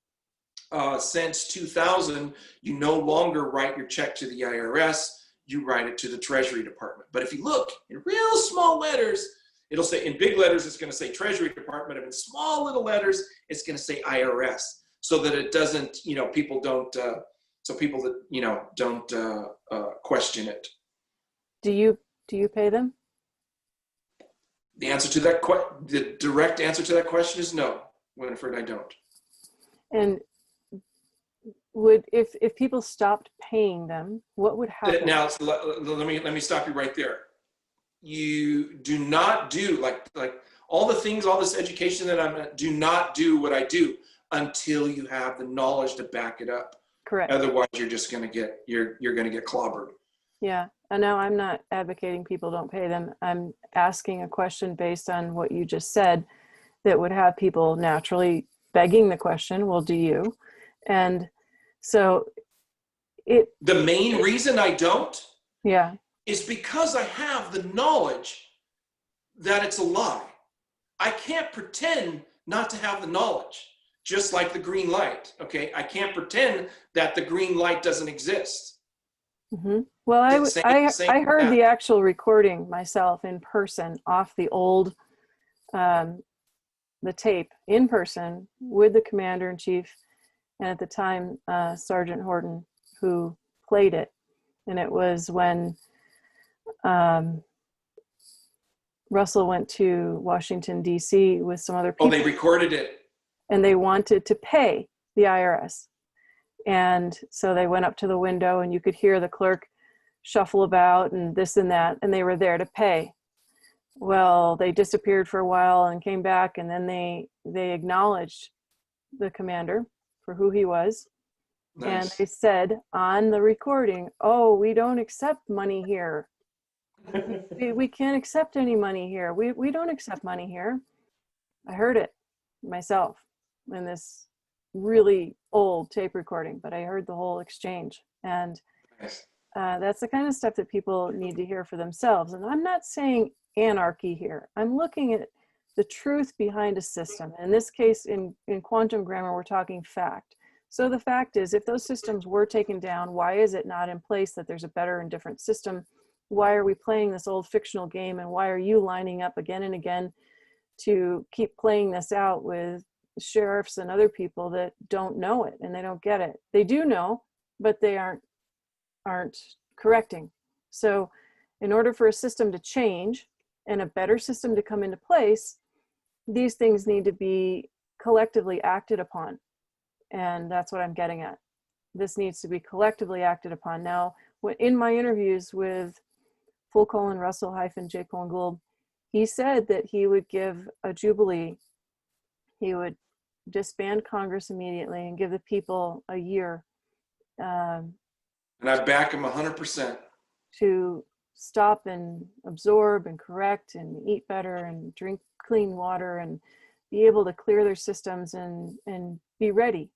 Since 2000, you no longer write your check to the IRS, you write it to the Treasury Department. But if you look in real small letters, it'll say, in big letters, it's going to say Treasury Department, and in small little letters, it's going to say IRS, so that it doesn't, people don't, so people that, don't question it. Do you pay them? The answer to that the direct answer to that question is no, Winifred, I don't. And if people stopped paying them, what would happen? Now, let me stop you right there. You do not do like all the things, all this education that do not do what I do until you have the knowledge to back it up. Correct. Otherwise, you're just going to get you're going to get clobbered. Yeah. And no, I'm not advocating people don't pay them. I'm asking a question based on what you just said that would have people naturally begging the question, well, do you? And so the main reason I don't is because I have the knowledge that it's a lie. I can't pretend not to have the knowledge, just like the green light. Okay, I can't pretend that the green light doesn't exist. Mm-hmm. Well, I heard the actual recording myself in person off the old the tape in person with the commander-in-chief, and at the time Sergeant Horton, who played it. And it was when Russell went to Washington, D.C. with some other people. Oh, they recorded it. And they wanted to pay the IRS. And so they went up to the window, and you could hear the clerk shuffle about and this and that, and they were there to pay. Well, they disappeared for a while and came back, and then they acknowledged the commander for who he was. Nice. And they said on the recording, oh, we don't accept money here. we can't accept any money here. We don't accept money here. I heard it myself in this really old tape recording, but I heard the whole exchange. And nice. That's the kind of stuff that people need to hear for themselves. And I'm not saying anarchy here. I'm looking at the truth behind a system. In this case, in quantum grammar, we're talking fact. So the fact is, if those systems were taken down, why is it not in place that there's a better and different system? Why are we playing this old fictional game? And why are you lining up again and again to keep playing this out with sheriffs and other people that don't know it and they don't get it? They do know, but they aren't correcting. So in order for a system to change and a better system to come into place, these things need to be collectively acted upon. And that's what I'm getting at. This needs to be collectively acted upon. Now, in my interviews with Russell-J. Gould, he said that he would give a jubilee. He would disband Congress immediately and give the people a year. And I back him 100%. To stop and absorb and correct and eat better and drink clean water and be able to clear their systems and be ready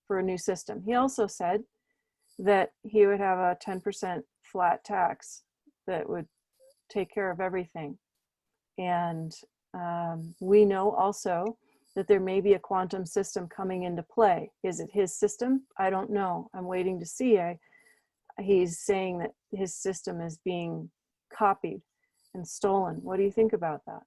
for a new system. He also said that he would have a 10% flat tax that would take care of everything. And we know also that there may be a quantum system coming into play. Is it his system? I don't know. I'm waiting to see. He's saying that his system is being copied and stolen. What do you think about that?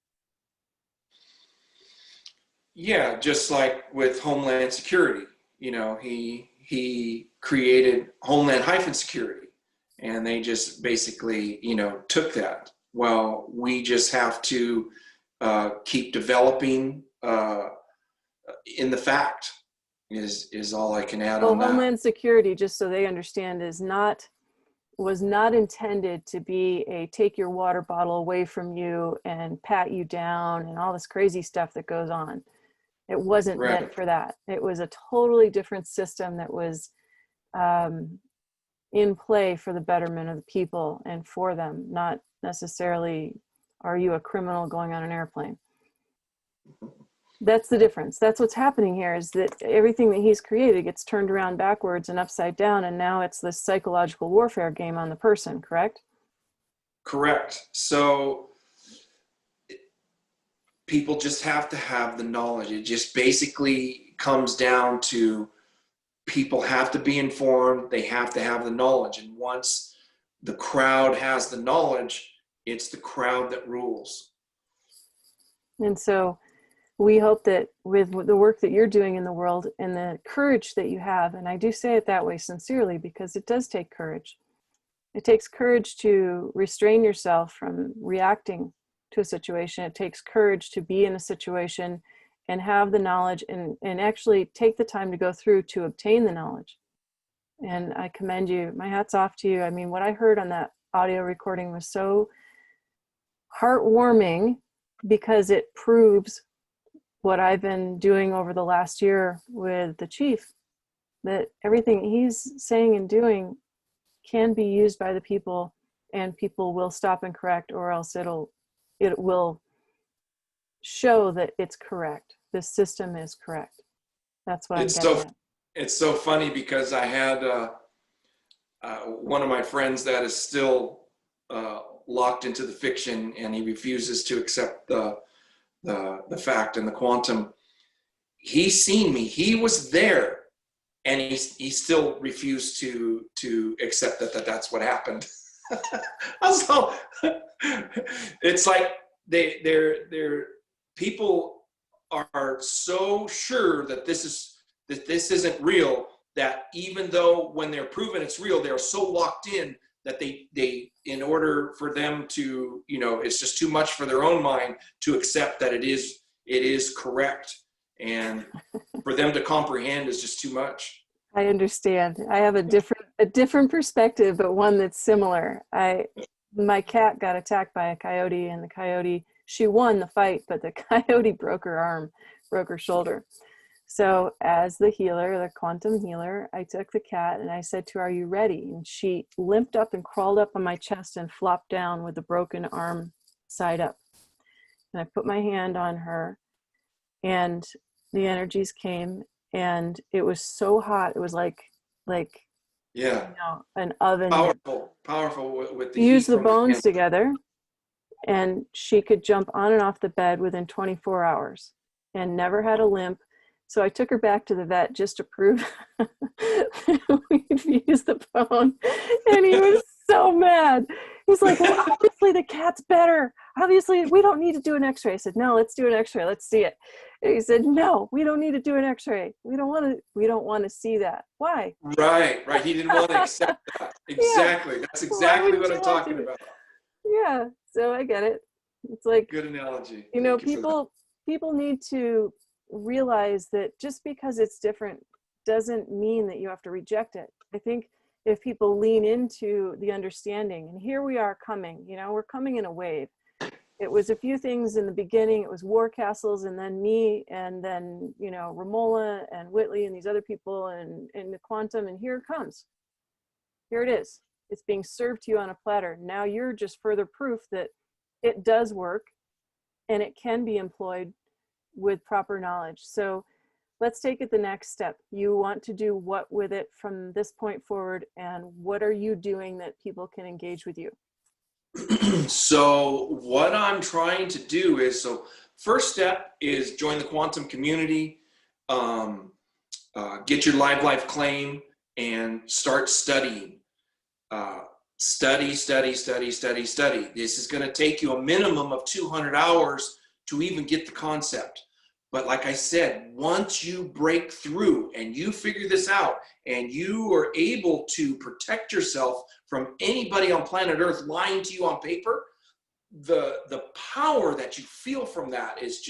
Yeah, just like with Homeland Security, he created Homeland Security, and they just basically, took that. Well, we just have to keep developing in the fact is all I can add on that. Homeland Security, just so they understand, was not intended to be a take your water bottle away from you and pat you down and all this crazy stuff that goes on. It wasn't meant for that. It was a totally different system that was in play for the betterment of the people and for them, not necessarily are you a criminal going on an airplane? That's the difference. That's what's happening here, is that everything that he's created gets turned around backwards and upside down, and now it's this psychological warfare game on the person, correct? Correct. So people just have to have the knowledge. It just basically comes down to people have to be informed. They have to have the knowledge. And once the crowd has the knowledge, it's the crowd that rules. And so we hope that with the work that you're doing in the world and the courage that you have, and I do say it that way sincerely because it does take courage. It takes courage to restrain yourself from reacting to a situation. It takes courage to be in a situation and have the knowledge and actually take the time to go through to obtain the knowledge. And I commend you. My hat's off to you. I mean, what I heard on that audio recording was so heartwarming because it proves what I've been doing over the last year with the chief, that everything he's saying and doing can be used by the people, and people will stop and correct, or else it will show that it's correct. This system is correct. That's what I'm getting at. It's so funny because I had one of my friends that is still locked into the fiction, and he refuses to accept the fact and the quantum. He's seen me. He was there, and he still refused to accept that that's what happened. So it's like they're people are so sure that this isn't real, that even though when they're proven it's real, they're so locked in that they in order for them to, it's just too much for their own mind to accept that it is correct, and for them to comprehend is just too much. I understand. I have a different perspective, but one that's similar. My cat got attacked by a coyote, and the coyote, she won the fight, but the coyote broke her arm, broke her shoulder. So as the healer, the quantum healer, I took the cat and I said to her, "Are you ready?" And she limped up and crawled up on my chest and flopped down with the broken arm side up. And I put my hand on her, and the energies came, and it was so hot. It was like yeah, an oven. Powerful with the Fuse heat the from bones the together, and she could jump on and off the bed within 24 hours and never had a limp. So I took her back to the vet just to prove we'd fused the bone. And he was so mad. He's like, "Well, obviously the cat's better. Obviously we don't need to do an x-ray." I said, "No, let's do an x-ray. Let's see it." And he said, "No, we don't need to do an x-ray. We don't want to see that." Why? Right. He didn't want to accept that. Exactly. Yeah. That's exactly what I'm talking about. Yeah. So I get it. It's like, good analogy. People need to realize that just because it's different doesn't mean that you have to reject it. I think if people lean into the understanding, and here we are coming, we're coming in a wave. It was a few things in the beginning. It was War Castles, and then me, and then, Romola and Whitley and these other people, and the quantum, and here it comes. Here it is. It's being served to you on a platter. Now you're just further proof that it does work and it can be employed with proper knowledge. So let's take it the next step. You want to do what with it from this point forward, and what are you doing that people can engage with you? So what I'm trying to do is, first step is join the quantum community, get your live claim, and start studying. Study. This is going to take you a minimum of 200 hours to even get the concept. But like I said, once you break through and you figure this out and you are able to protect yourself from anybody on planet Earth lying to you on paper, the power that you feel from that is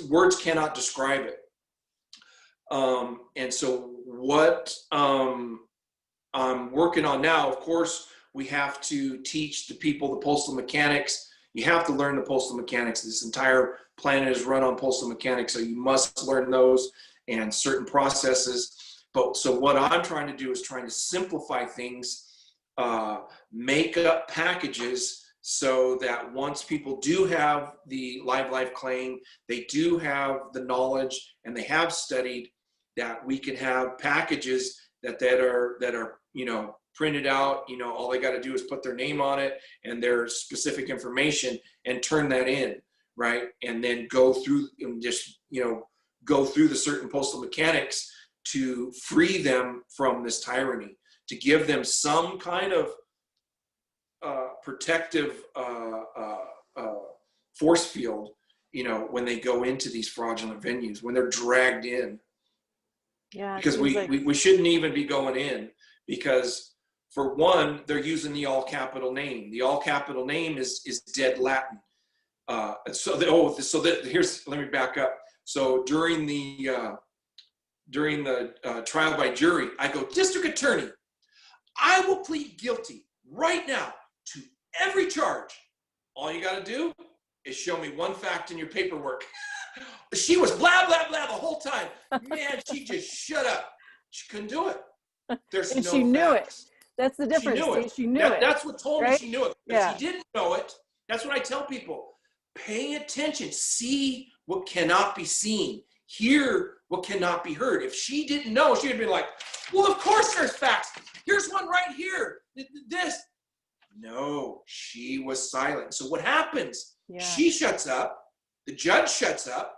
words cannot describe it. And so what I'm working on now, of course, we have to teach the people the postal mechanics. You have to learn the postal mechanics. This entire planet is run on postal mechanics, so you must learn those and certain processes. But so what I'm trying to do is trying to simplify things, make up packages so that once people do have the live claim, they do have the knowledge and they have studied, that we can have packages that are printed out. All they got to do is put their name on it and their specific information and turn that in, right? And then go through and just go through the certain postal mechanics to free them from this tyranny, to give them some kind of protective force field, when they go into these fraudulent venues, when they're dragged in. Yeah, because we shouldn't even be going in, because for one, they're using the all capital name. The all capital name is dead Latin. Here's, let me back up. So during the trial by jury, I go, District Attorney, I will plead guilty right now to every charge. All you got to do is show me one fact in your paperwork. She was blah, blah, blah the whole time. Man, she just shut up. She couldn't do it. There's and no she knew facts. it. That's the difference. She knew it. She knew it. That's what told me right? she knew it. If Yeah. she didn't know it, that's what I tell people. Pay attention. See what cannot be seen. Hear what cannot be heard. If she didn't know, she would be like, well, of course there's facts. Here's one right here. This. No, she was silent. So what happens? Yeah. She shuts up. The judge shuts up.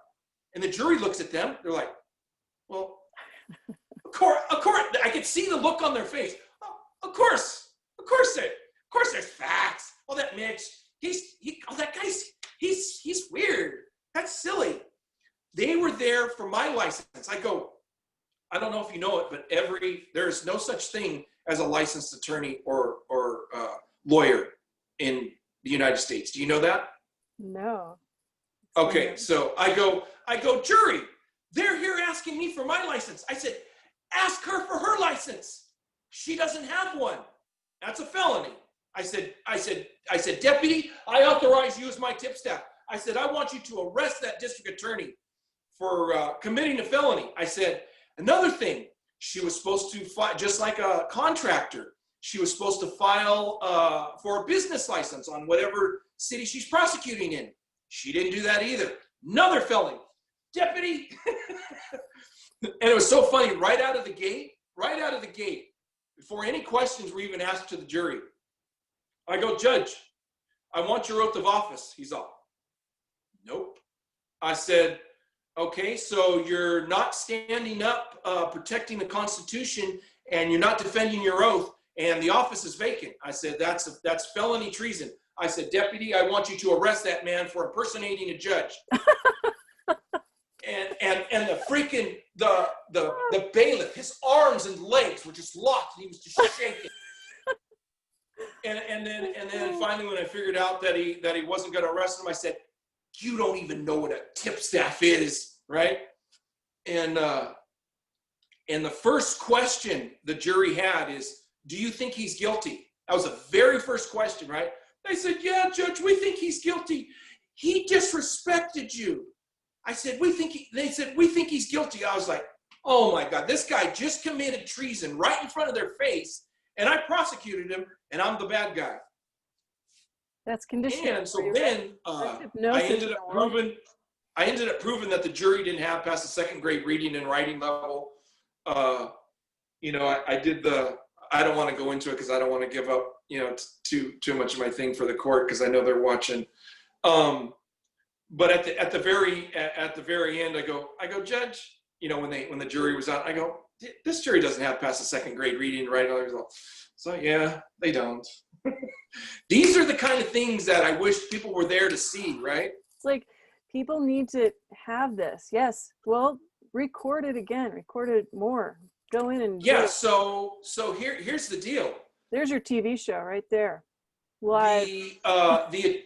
And the jury looks at them. They're like, well, of course, I could see the look on their face. Oh, of course there's facts. Oh, that Mitch, that guy's, he's weird. That's silly. They were there for my license. I go, I don't know if you know it, but there's no such thing as a licensed attorney or lawyer in the United States. Do you know that? No. Okay, so I go, jury, they're here asking me for my license. I said, ask her for her license. She doesn't have one. That's a felony. I said, Deputy, I authorize you as my tip staff. I said, I want you to arrest that district attorney for committing a felony. I said, another thing, she was supposed to file, just like a contractor, she was supposed to file for a business license on whatever city she's prosecuting in. She didn't do that either. Another felony. Deputy. And it was so funny, right out of the gate, before any questions were even asked to the jury, I go, Judge, I want your oath of office. He's all, nope. I said, okay, so you're not standing up, protecting the Constitution, and you're not defending your oath, and the office is vacant. I said, that's felony treason. I said, Deputy, I want you to arrest that man for impersonating a judge. and the freaking, the bailiff, his arms and legs were just locked, and he was just shaking. And then finally, when I figured out that he wasn't going to arrest him, I said, you don't even know what a tip staff is, right? And the first question the jury had is, do you think he's guilty? That was the very first question, right? They said, yeah, Judge, we think he's guilty. He disrespected you. I said, they said, we think he's guilty. I was like, oh my God, this guy just committed treason right in front of their face, and I prosecuted him, and I'm the bad guy. That's conditioning. And so then I ended up proving that the jury didn't have past the second grade reading and writing level. I don't want to go into it because I don't want to give up, too much of my thing for the court, because I know they're watching. But at the very end, I go, Judge, when the jury was out, I go, this jury doesn't have past the second grade reading and writing level. So yeah, they don't. These are the kind of things that I wish people were there to see, right? It's like, people need to have this. Yes. Well, record it again, record it more. Go in and yeah. So here's the deal. There's your TV show right there. Live. The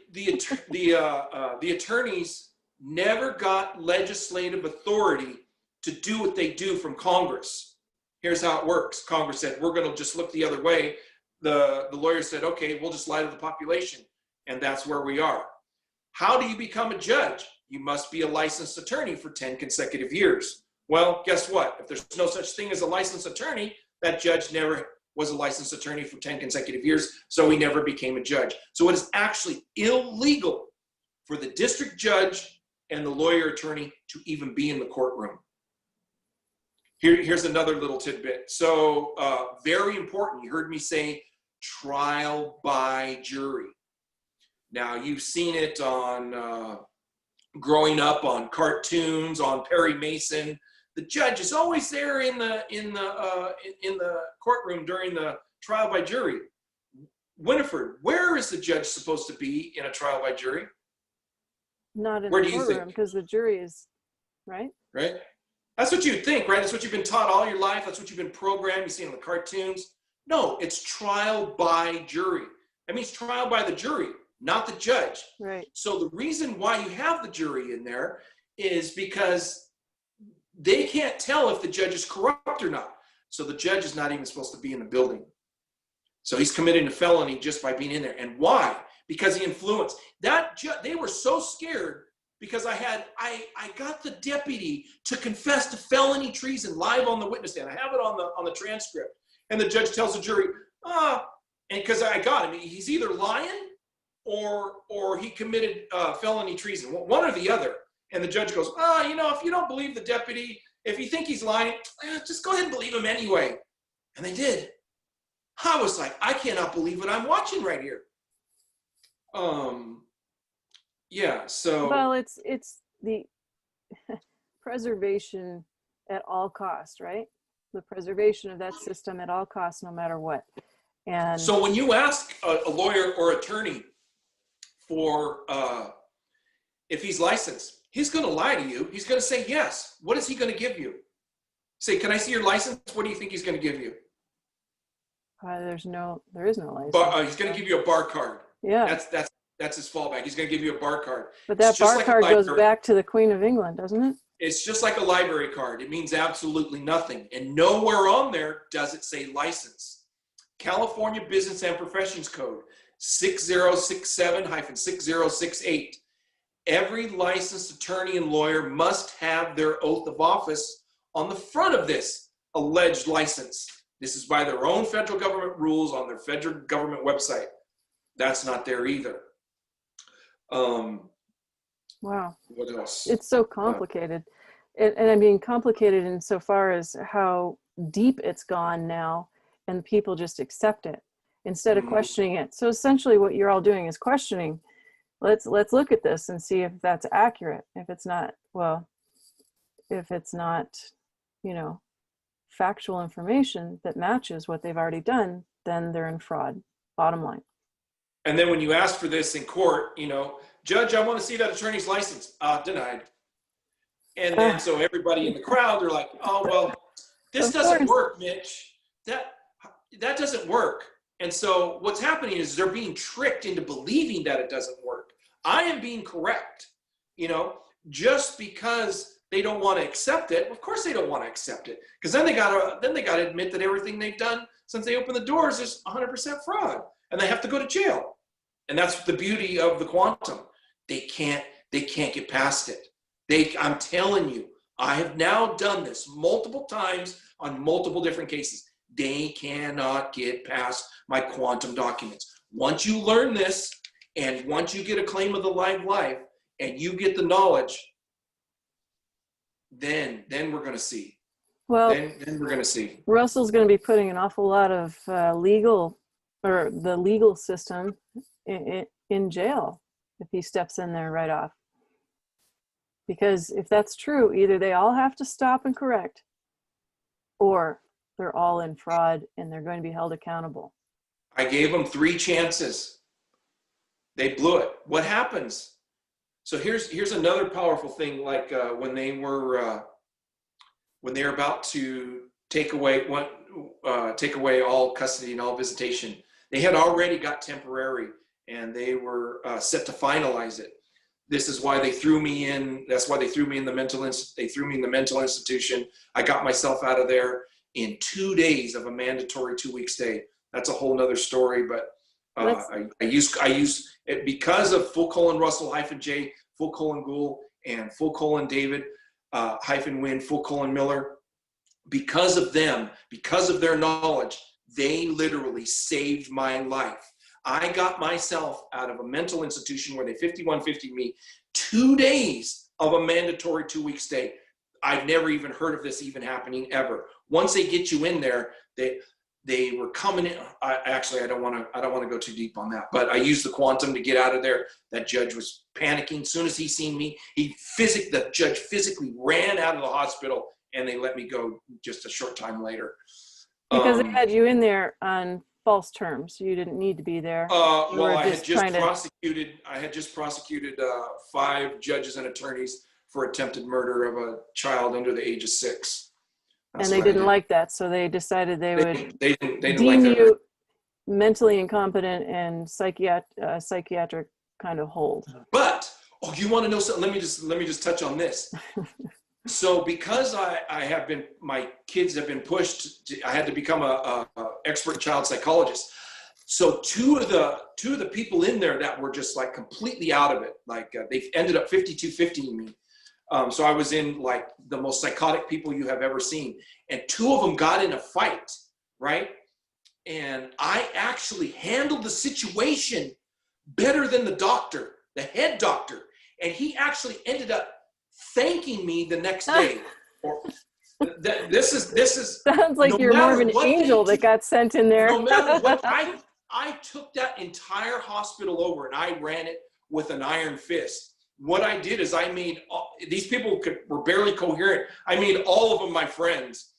attorneys never got legislative authority to do what they do from Congress. Here's how it works. Congress said, we're going to just look the other way. The lawyer said, okay, we'll just lie to the population. And that's where we are. How do you become a judge? You must be a licensed attorney for 10 consecutive years. Well, guess what? If there's no such thing as a licensed attorney, that judge never was a licensed attorney for 10 consecutive years, so he never became a judge. So it is actually illegal for the district judge and the lawyer attorney to even be in the courtroom. Here's another little tidbit. So very important, you heard me say trial by jury. Now you've seen it on growing up on cartoons, on Perry Mason. The judge is always there in the courtroom during the trial by jury. Winifred, where is the judge supposed to be in a trial by jury? Not in Where the do you courtroom, think? because the jury is, right? Right? That's what you'd think, right? That's what you've been taught all your life. That's what you've been programmed. You see it in the cartoons. No, it's trial by jury. That means trial by the jury, not the judge. Right. So the reason why you have the jury in there is because they can't tell if the judge is corrupt or not. So the judge is not even supposed to be in the building. So he's committing a felony just by being in there. And why? Because he influenced. They were so scared because I got the deputy to confess to felony treason live on the witness stand. I have it on the transcript. And the judge tells the jury, and because I got him, he's either lying or he committed felony treason, one or the other. And the judge goes, if you don't believe the deputy, if you think he's lying, just go ahead and believe him anyway. And they did. I was like, I cannot believe what I'm watching right here. Yeah, so. Well, it's the preservation at all costs, right? The preservation of that system at all costs, no matter what. And so when you ask a lawyer or attorney for if he's licensed, he's going to lie to you. He's going to say yes. What is he going to give you? Say, can I see your license? What do you think he's going to give you? there is no license. He's going to give you a bar card. Yeah. That's his fallback. He's going to give you a bar card. But that bar card goes back to the Queen of England, doesn't it? It's just like a library card. It means absolutely nothing. And nowhere on there does it say license. California Business and Professions Code 6067-6068. Every licensed attorney and lawyer must have their oath of office on the front of this alleged license. This is by their own federal government rules on their federal government website. That's not there either. Wow. What else? It's so complicated. And I mean, complicated insofar as how deep it's gone now, and people just accept it instead of questioning it. So essentially what you're all doing is questioning. Let's look at this and see if that's accurate. If it's not, factual information that matches what they've already done, then they're in fraud, bottom line. And then when you ask for this in court, Judge, I want to see that attorney's license. Denied. And then so everybody in the crowd, they're like, oh, well, this doesn't work, Mitch. That doesn't work. And so what's happening is they're being tricked into believing that it doesn't work. I am being correct, just because they don't want to accept it. Of course they don't want to accept it, because then they got to admit that everything they've done since they opened the doors is 100% fraud, and they have to go to jail. And that's the beauty of the quantum. They can't get past it. I'm telling you, I have now done this multiple times on multiple different cases. They cannot get past my quantum documents. Once you learn this, and once you get a claim of the live life, and you get the knowledge, then we're going to see. Well, then we're going to see. Russell's going to be putting an awful lot of the legal system in jail if he steps in there right off. Because if that's true, either they all have to stop and correct, or they're all in fraud and they're going to be held accountable. I gave them 3 chances. They blew it. What happens? So here's another powerful thing. Like when they were about to take away all custody and all visitation, they had already got temporary, and they were set to finalize it. This is why they threw me in. That's why they threw me in the mental institution. I got myself out of there in 2 days of a mandatory 2-week stay. That's a whole nother story, but I use it because of ;Russell-J, ;Gould, and ;David -Win, ;Miller. Because of them, because of their knowledge, They literally saved my life. I got myself out of a mental institution where they 5150 me 2 days of a mandatory 2-week stay. I've never even heard of this even happening ever. Once they get you in there, they were coming in. I don't want to go too deep on that, but I used the quantum to get out of there. That judge was panicking. As soon as he seen me, the judge physically ran out of the hospital, and they let me go just a short time later. Because they had you in there on false terms. You didn't need to be there. Well, I had just prosecuted 5 judges and attorneys for attempted murder of a child under the age of 6. And they didn't like that, so they decided they would didn't deem like you mentally incompetent and psychiatric kind of hold. But you want to know something? Let me just touch on this. So because my kids have been pushed, I had to become a expert child psychologist. So two of the people in there that were just like completely out of it, like they ended up 5250 me. So I was in like the most psychotic people you have ever seen, and 2 of them got in a fight, right? And I actually handled the situation better than the doctor, the head doctor, and he actually ended up thanking me the next day. This is sounds like you're more of an angel that got sent in there. No matter what, I took that entire hospital over and I ran it with an iron fist. What I did is I made these people were barely coherent. I made all of them my friends.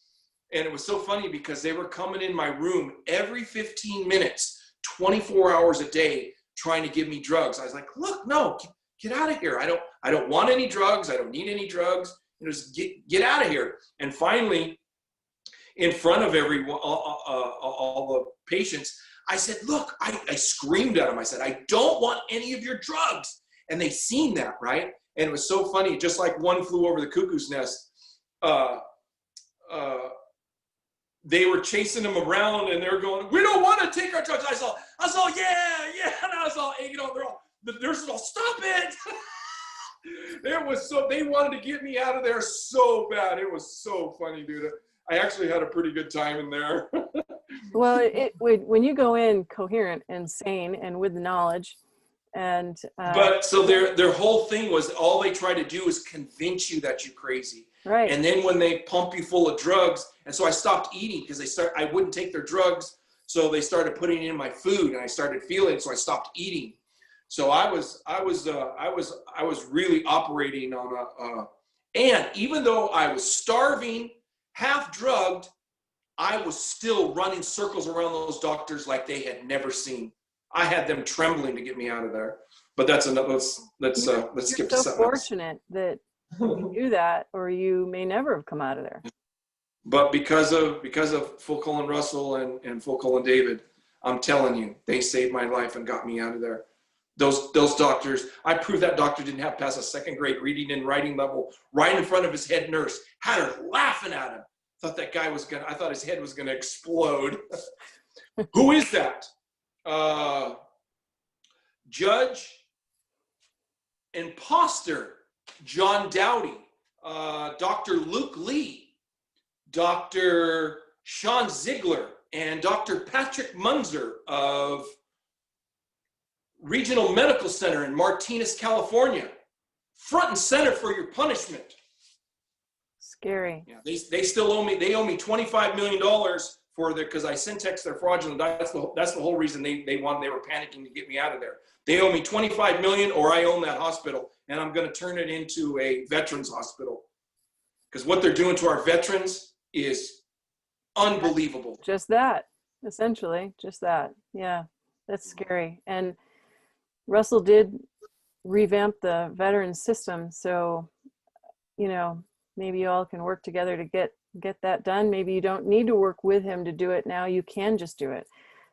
And it was so funny because they were coming in my room every 15 minutes, 24 hours a day, trying to give me drugs. I was like, look, no, get out of here. I don't want any drugs. I don't need any drugs. Just get out of here. And finally, in front of everyone, all the patients, I said, look, I screamed at them. I said, I don't want any of your drugs. And they seen that, right? And it was so funny, just like One Flew Over the Cuckoo's Nest. They were chasing them around and they're going, we don't want to take our drugs. I saw, yeah. And I was all, they're all, stop it. It was so, they wanted to get me out of there so bad. It was so funny, dude. I actually had a pretty good time in there. Well, when you go in coherent and sane and with knowledge, and but so their whole thing was all they try to do is convince you that you're crazy. Right. And then when they pump you full of drugs, and so I stopped eating because I wouldn't take their drugs, so they started putting it in my food, and I started feeling it, so I stopped eating. So I was really operating on and even though I was starving, half drugged, I was still running circles around those doctors like they had never seen. I had them trembling to get me out of there. But that's another. Let's skip to something. You're so fortunate that you knew that, or you may never have come out of there. But because of Full Colin Russell and Full Colin David, I'm telling you, they saved my life and got me out of there. Those doctors, I proved that doctor didn't have past a 2nd grade reading and writing level right in front of his head nurse, had her laughing at him. I thought his head was gonna explode. Who is that? Judge Imposter John Dowdy, Dr. Luke Lee, Dr. Sean Ziegler, and Dr. Patrick Munzer of Regional Medical Center in Martinez, California. Front and center for your punishment. Scary. Yeah, they still owe me. They owe me $25 million because I syntaxed their fraudulent. That's the whole reason they were panicking to get me out of there. They owe me $25 million, or I own that hospital, and I'm going to turn it into a veterans hospital because what they're doing to our veterans is unbelievable. Just that, essentially, just that. Yeah, that's scary. And Russell did revamp the veterans system, so maybe you all can work together to get that done. Maybe you don't need to work with him to do it now. You can just do it.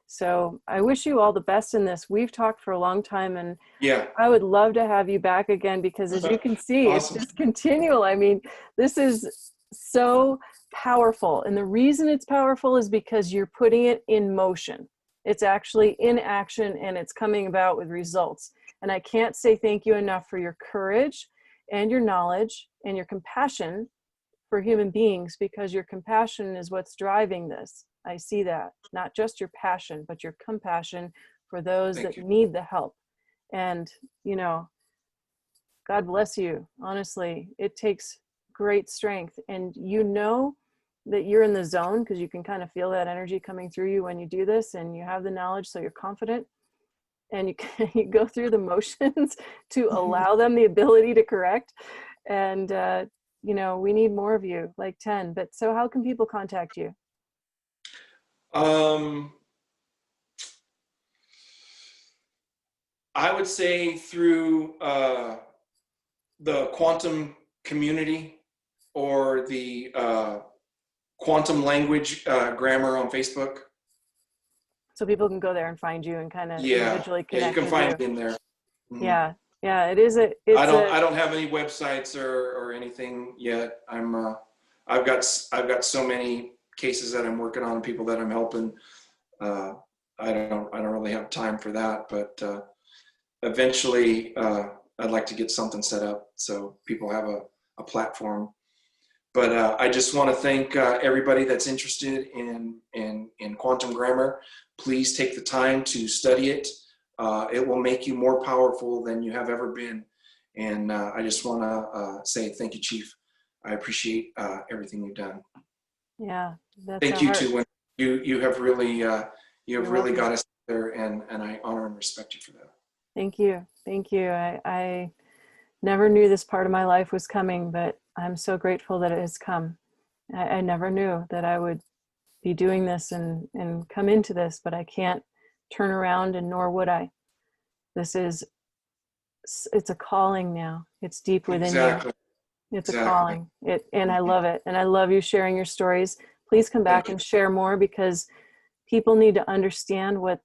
So I wish you all the best in this. We've talked for a long time, and yeah, I would love to have you back again because, as you can see, awesome. It's just continual. I mean, this is so powerful. And the reason it's powerful is because you're putting it in motion. It's actually in action, and it's coming about with results. And I can't say thank you enough for your courage and your knowledge and your compassion for human beings, because your compassion is what's driving this. I see that, not just your passion, but your compassion for those Thank that you. need the help. And, you know, God bless you. Honestly, it takes great strength. And you know that you're in the zone because you can kind of feel that energy coming through you when you do this, and you have the knowledge, so you're confident, and you go through the motions to allow them the ability to correct. And, you know, we need more of you, like 10. But so how can people contact you? I would say through the quantum community, or the quantum language grammar on Facebook. So people can go there and find you and kind of Yeah, individually yeah, you connect can with find you. me in there. Mhm. Yeah. Yeah, it is I don't have any websites or anything yet. I've got so many cases that I'm working on, people that I'm helping. Uh, I don't really have time for that, but eventually I'd like to get something set up so people have a platform. But I just want to thank everybody that's interested in quantum grammar. Please take the time to study it. It will make you more powerful than you have ever been. And I just want to say thank you, Chief. I appreciate everything you've done. Yeah, that's Thank a you heart. too. You have really You're got welcome. us there, and I honor and respect you for that. Thank you. Thank you. I never knew this part of my life was coming, but I'm so grateful that it has come. I never knew that I would be doing this and come into this, but I can't turn around, and nor would I. This is, it's a calling now. It's deep within you. Exactly. It's a Exactly. calling. And I love it. And I love you sharing your stories. Please come back Thank you. and share more, because people need to understand what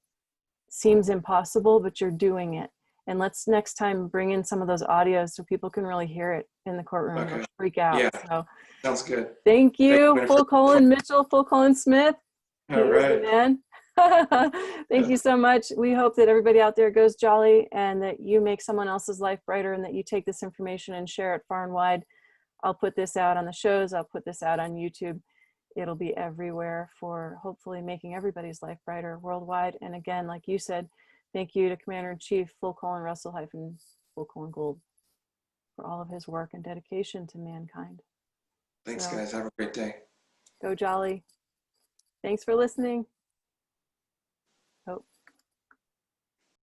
seems impossible, but you're doing it. And let's next time bring in some of those audios so people can really hear it in the courtroom. They'll Okay. freak out. Yeah. So Sounds good. thank Thank you, you, full colon Mitchell, full colon Smith. He All is the right. man. Thank you so much. We hope that everybody out there goes jolly, and that you make someone else's life brighter, and that you take this information and share it far and wide. I'll put this out on the shows. I'll put this out on YouTube. It'll be everywhere for hopefully making everybody's life brighter worldwide. And again, like you said, thank you to Commander-in-Chief full colon Russell hyphen full colon Gold for all of his work and dedication to mankind. Thanks, So guys. Have a great day. go jolly. Thanks for listening.